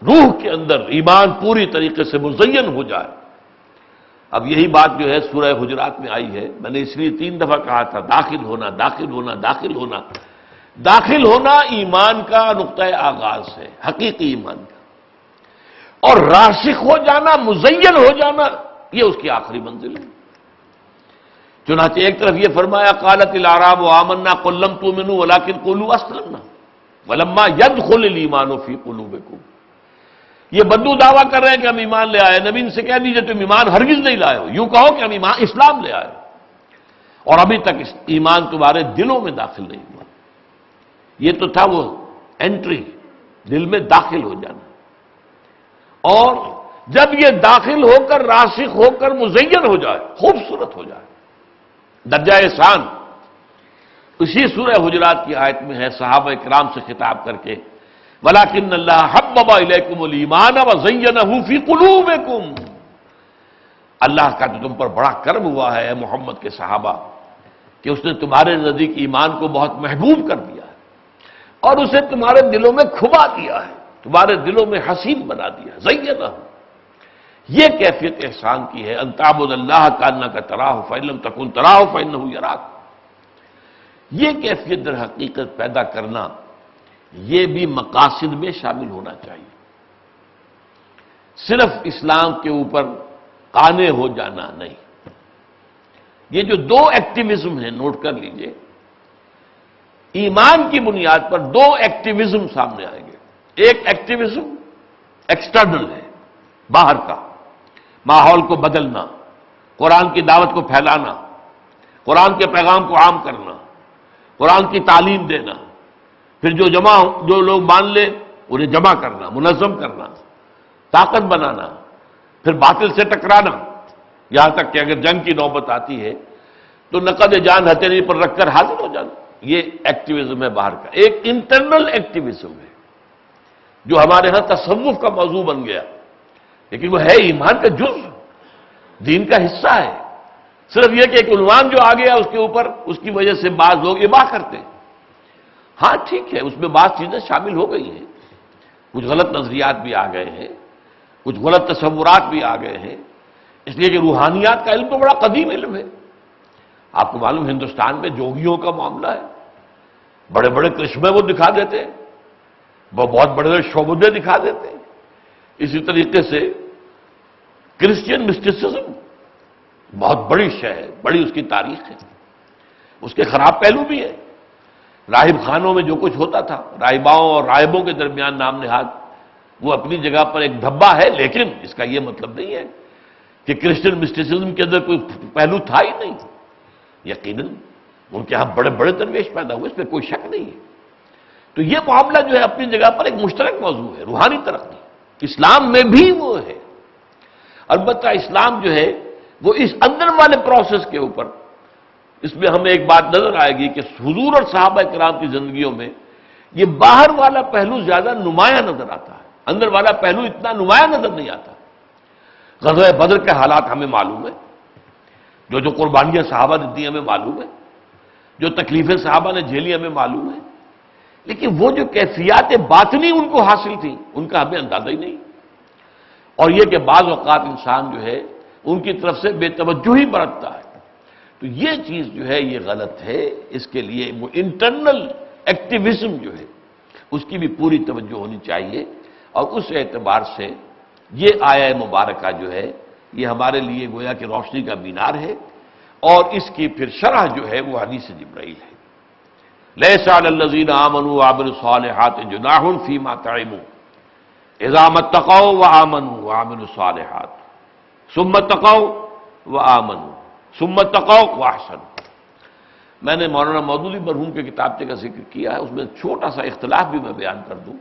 Speaker 2: روح کے اندر ایمان پوری طریقے سے مزین ہو جائے، اب یہی بات جو ہے سورہ حجرات میں آئی ہے، میں نے اس لیے 3 دفعہ کہا تھا داخل ہونا داخل ہونا داخل ہونا۔ داخل ہونا ایمان کا نقطۂ آغاز ہے، حقیقی ایمان کا، اور راسخ ہو جانا، مزین ہو جانا، یہ اس کی آخری منزل ہے۔ چنانچہ ایک طرف یہ فرمایا قالت الاعراب آمنا قل لم تؤمنوا ولکن قولوا اسلمنا ولما يدخل الايمان في قلوبكم۔ یہ بدو دعویٰ کر رہے ہیں کہ ہم ایمان لے آئے، نبی ان سے کہہ دیجئے تم ایمان ہرگز نہیں لائے ہو، یوں کہو کہ ہم ایمان اسلام لے آئے، اور ابھی تک ایمان تمہارے دلوں میں داخل نہیں ہوا۔ یہ تو تھا وہ انٹری، دل میں داخل ہو جانا، اور جب یہ داخل ہو کر راسخ ہو کر مزین ہو جائے، خوبصورت ہو جائے، درجہ احسان۔ اسی سورہ حجرات کی آیت میں ہے صحابہ کرام سے خطاب کر کے وَلَكِنَّ اللَّهَ حَبَّبَ إِلَيْكُمُ الْإِيمَانَ وَزَيَّنَهُ فِي قُلُوبِكُمْ۔ اللہ کا تو تم پر بڑا کرم ہوا ہے اے محمد کے صحابہ کہ اس نے تمہارے نزدیک ایمان کو بہت محبوب کر دیا ہے، اور اسے تمہارے دلوں میں کھبا دیا ہے، تمہارے دلوں میں حسین بنا دیا ہے۔ زَيَّنَهُ، یہ کیفیت احسان کی ہے، ان تعبد اللہ کانک تراہ فإن لم تکن تراہ فإنہ یراک۔ یہ کیفیت در حقیقت پیدا کرنا یہ بھی مقاصد میں شامل ہونا چاہیے۔ صرف اسلام کے اوپر قانع ہو جانا نہیں۔ یہ جو 2 ایکٹیویزم ہیں، نوٹ کر لیجئے، ایمان کی بنیاد پر 2 ایکٹیویزم سامنے آئیں گے۔ ایک ایکٹیویزم ایکسٹرنل ہے، باہر کا، ماحول کو بدلنا، قرآن کی دعوت کو پھیلانا، قرآن کے پیغام کو عام کرنا، قرآن کی تعلیم دینا، پھر جو لوگ مان لے انہیں جمع کرنا، منظم کرنا، طاقت بنانا، پھر باطل سے ٹکرانا، یہاں تک کہ اگر جنگ کی نوبت آتی ہے تو نقد جان ہتھیلی پر رکھ کر حاضر ہو جانا۔ یہ ایکٹیویزم ہے باہر کا۔ ایک انٹرنل ایکٹیویزم ہے جو ہمارے ہاں تصوف کا موضوع بن گیا، لیکن وہ ہے ایمان کا جز، دین کا حصہ ہے۔ صرف یہ کہ ایک عنوان جو آ گیا اس کے اوپر، اس کی وجہ سے بعض لوگ اباح کرتے ہیں۔ ہاں ٹھیک ہے، اس میں بعض چیزیں شامل ہو گئی ہیں، کچھ غلط نظریات بھی آ گئے ہیں، کچھ غلط تصورات بھی آ گئے ہیں، اس لیے کہ روحانیات کا علم تو بڑا قدیم علم ہے۔ آپ کو معلوم ہندوستان میں جوگیوں کا معاملہ ہے، بڑے بڑے کرشمے وہ دکھا دیتے ہیں، وہ بہت بڑے بڑے شعبدے دکھا دیتے ہیں۔ اسی طریقے سے کرسچین مسٹیسزم بہت بڑی شے ہے، بڑی اس کی تاریخ ہے، اس کے خراب پہلو بھی ہے۔ راہب خانوں میں جو کچھ ہوتا تھا، راہباؤں اور راہبوں کے درمیان نام نہاد، وہ اپنی جگہ پر ایک دھبا ہے، لیکن اس کا یہ مطلب نہیں ہے کہ کرسچین مسٹیسزم کے اندر کوئی پہلو تھا ہی نہیں۔ یقیناً ان کے ہاں بڑے بڑے درویش پیدا ہوئے، اس میں کوئی شک نہیں ہے۔ تو یہ معاملہ جو ہے اپنی جگہ پر ایک مشترک موضوع ہے، روحانی ترقی اسلام میں بھی وہ ہے۔ البتہ اسلام جو ہے وہ اس اندر والے پروسیس کے اوپر، اس میں ہمیں ایک بات نظر آئے گی کہ حضور اور صحابہ کرام کی زندگیوں میں یہ باہر والا پہلو زیادہ نمایاں نظر آتا ہے، اندر والا پہلو اتنا نمایاں نظر نہیں آتا۔ غزوہ بدر کے حالات ہمیں معلوم ہے، جو قربانیاں صحابہ نے دی ہمیں معلوم ہے، جو تکلیفیں صحابہ نے جھیلی ہمیں معلوم ہے، لیکن وہ جو کیفیات باطنی ان کو حاصل تھی ان کا ہمیں اندازہ ہی نہیں۔ اور یہ کہ بعض اوقات انسان جو ہے ان کی طرف سے بے توجہی برتتا ہے، تو یہ چیز جو ہے یہ غلط ہے. اس کے لیے وہ انٹرنل ایکٹیویزم جو ہے اس کی بھی پوری توجہ ہونی چاہیے. اور اس اعتبار سے یہ آیہ مبارکہ جو ہے یہ ہمارے لیے گویا کہ روشنی کا مینار ہے، اور اس کی پھر شرح جو ہے وہ حدیث جبرائیل ہے. لیس علی الذین آمنوا وعملوا الصالحات جناح فیما طعموا اذا ما اتقوا وآمنوا وعملوا الصالحات ثم اتقوا وآمنوا ثم اتقوا واحسنوا. میں نے مولانا مودودی مرحوم کے کتابچے کا ذکر کیا ہے، اس میں چھوٹا سا اختلاف بھی میں بیان کر دوں.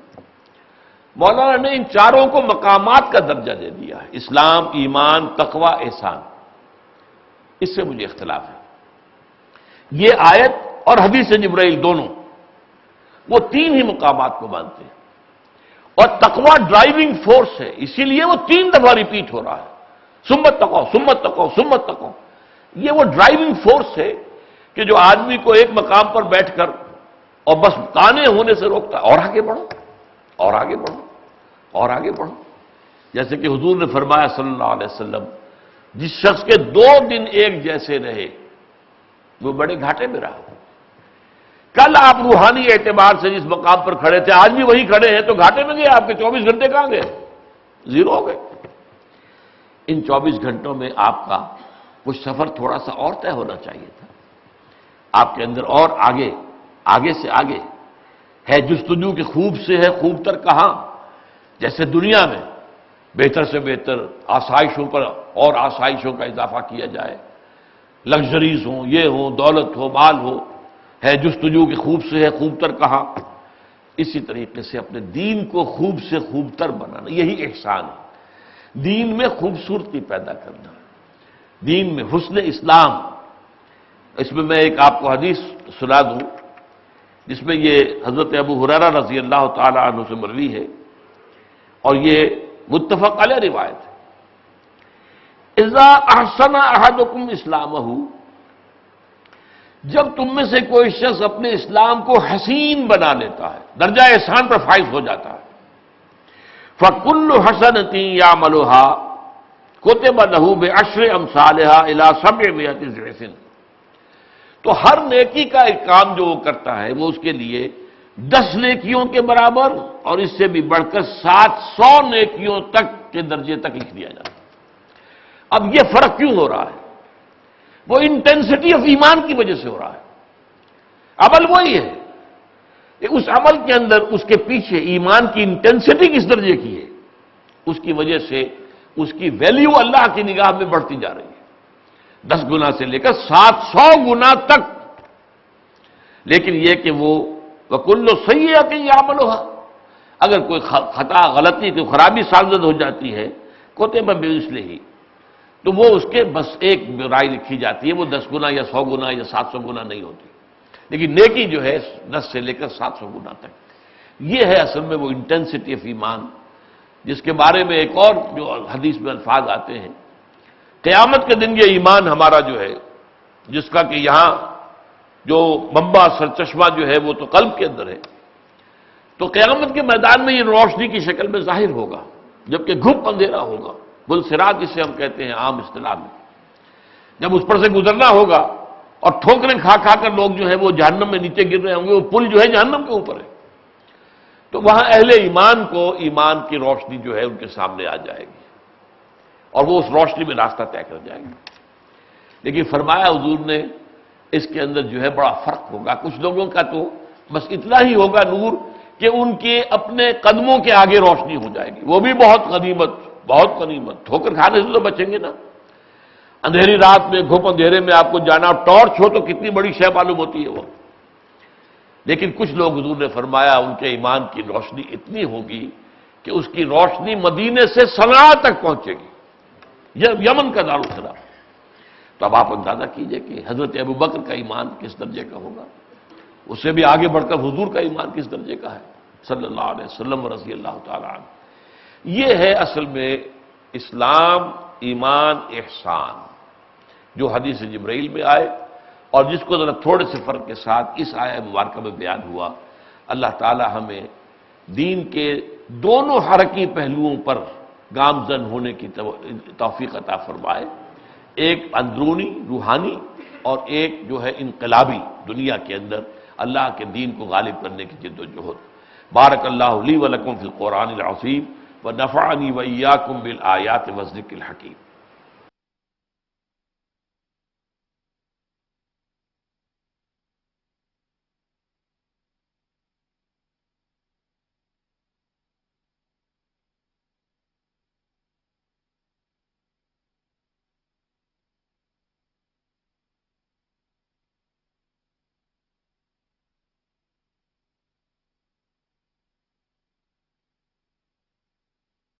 Speaker 2: مولانا نے ان چاروں کو مقامات کا درجہ دے دیا ہے، اسلام، ایمان، تقوی، احسان. اس سے مجھے اختلاف ہے. یہ آیت اور حدیث جبرائیل دونوں وہ تین ہی مقامات کو مانتے ہیں، اور تقوی ڈرائیونگ فورس ہے، اسی لیے وہ 3 دفعہ ریپیٹ ہو رہا ہے. سمت تقو، سمت تقو، سمت تقو. یہ وہ ڈرائیونگ فورس ہے کہ جو آدمی کو ایک مقام پر بیٹھ کر اور بس کانے ہونے سے روکتا ہے، اور آگے بڑھو، اور آگے بڑھو، اور آگے بڑھو. جیسے کہ حضور نے فرمایا صلی اللہ علیہ وسلم، جس شخص کے 2 دن ایک جیسے رہے وہ بڑے گھاٹے میں رہا. کل آپ روحانی اعتبار سے جس مقام پر کھڑے تھے آج بھی وہی کھڑے ہیں، تو گھاٹے میں گئے. آپ کے 24 گھنٹے کہاں گئے؟ زیرو ہو گئے. ان 24 گھنٹوں میں آپ کا کچھ سفر تھوڑا سا اور طے ہونا چاہیے تھا. آپ کے اندر اور آگے، آگے سے آگے ہے جستجو کہ خوب سے ہے خوب تر کہاں. جیسے دنیا میں بہتر سے بہتر آسائشوں پر اور آسائشوں کا اضافہ کیا جائے، لگژریز ہوں، یہ ہوں، دولت ہو، مال ہو، ہے جستجو کہ خوب سے ہے خوب تر کہاں. اسی طریقے سے اپنے دین کو خوب سے خوب تر بنانا، یہی احسان ہے. دین میں خوبصورتی پیدا کرنا، دین میں حسن اسلام. اس میں میں ایک آپ کو حدیث سنا دوں جس میں یہ حضرت ابو ہریرہ رضی اللہ تعالی عنہ سے مروی ہے، اور یہ متفق علیہ روایت ہے. اذا احسن احدکم اسلامہ، جب تم میں سے کوئی شخص اپنے اسلام کو حسین بنا لیتا ہے، درجہ احسان پر فائز ہو جاتا ہے، فَكُلُّ حَسَنَةٍ يَعْمَلُهَا كُتِبَ لَهُ بِعَشْرِ أَمْثَالِهَا إِلَى 700 ضِعْفٍ. تو ہر نیکی کا ایک کام جو وہ کرتا ہے وہ اس کے لیے 10 نیکیوں کے برابر اور اس سے بھی بڑھ کر 700 نیکیوں تک کے درجے تک لکھ دیا جاتا ہے. اب یہ فرق کیوں ہو رہا ہے؟ وہ انٹینسٹی آف ایمان کی وجہ سے ہو رہا ہے. عمل وہی ہے، اس عمل کے اندر اس کے پیچھے ایمان کی انٹینسٹی کس درجے کی ہے، اس کی وجہ سے اس کی ویلیو اللہ کی نگاہ میں بڑھتی جا رہی ہے، 10 گنا سے لے کر 700 گنا تک. لیکن یہ کہ وہ وَكُلُّ سَيِّئَةٍ يَعْمَلُهَا، اگر کوئی خطا، غلطی، کوئی خرابی سرزد ہو جاتی ہے كُتِبَ بِمِثْلِهِ، تو وہ اس کے بس ایک برائی لکھی جاتی ہے، وہ 10 گنا یا 100 گنا یا 700 گنا نہیں ہوتی. لیکن نیکی جو ہے 10 سے لے کر 700 گنا تک. یہ ہے اصل میں وہ انٹینسٹی آف ایمان، جس کے بارے میں ایک اور جو حدیث میں الفاظ آتے ہیں، قیامت کے دن یہ ایمان ہمارا جو ہے، جس کا کہ یہاں جو منبع سرچشمہ جو ہے وہ تو قلب کے اندر ہے، تو قیامت کے میدان میں یہ روشنی کی شکل میں ظاہر ہوگا، جبکہ گھپ اندھیرا ہوگا. بلصراط جسے ہم کہتے ہیں عام اصطلاح میں، جب اس پر سے گزرنا ہوگا اور ٹھوکریں کھا کھا کر لوگ جو ہے وہ جہنم میں نیچے گر رہے ہوں گے، وہ پل جو ہے جہنم کے اوپر ہے، تو وہاں اہل ایمان کو ایمان کی روشنی جو ہے ان کے سامنے آ جائے گی اور وہ اس روشنی میں راستہ طے کر جائے گی. لیکن فرمایا حضور نے اس کے اندر جو ہے بڑا فرق ہوگا. کچھ لوگوں کا تو بس اتنا ہی ہوگا نور کہ ان کے اپنے قدموں کے آگے روشنی ہو جائے گی، وہ بھی بہت غنیمت، بہت غنیمت. ٹھوکر کھانے سے تو بچیں گے نا. اندھیری رات میں گھپ اندھیرے میں آپ کو جانا، ٹارچ ہو تو کتنی بڑی شے معلوم ہوتی ہے وہ. لیکن کچھ لوگ حضور نے فرمایا ان کے ایمان کی روشنی اتنی ہوگی کہ اس کی روشنی مدینے سے صنعاء تک پہنچے گی، یمن کا دارالسلام. تو اب آپ اندازہ کیجئے کہ حضرت ابوبکر کا ایمان کس درجے کا ہوگا، اس سے بھی آگے بڑھ کر حضور کا ایمان کس درجے کا ہے صلی اللہ علیہ وسلم رضی اللہ تعالی عنہ. یہ ہے اصل میں اسلام، ایمان، احسان جو حدیث جبرائیل میں آئے اور جس کو ذرا تھوڑے سے فرق کے ساتھ اس آیہ مبارکہ میں بیان ہوا. اللہ تعالی ہمیں دین کے دونوں حرکی پہلوؤں پر گامزن ہونے کی توفیق عطا فرمائے، ایک اندرونی روحانی اور ایک جو ہے انقلابی دنیا کے اندر اللہ کے دین کو غالب کرنے کی جد و جہد۔ بارک اللہ لی و لکم فی القرآن العظیم ونفعنی وإیاکم بالآیات والذکر الحکیم۔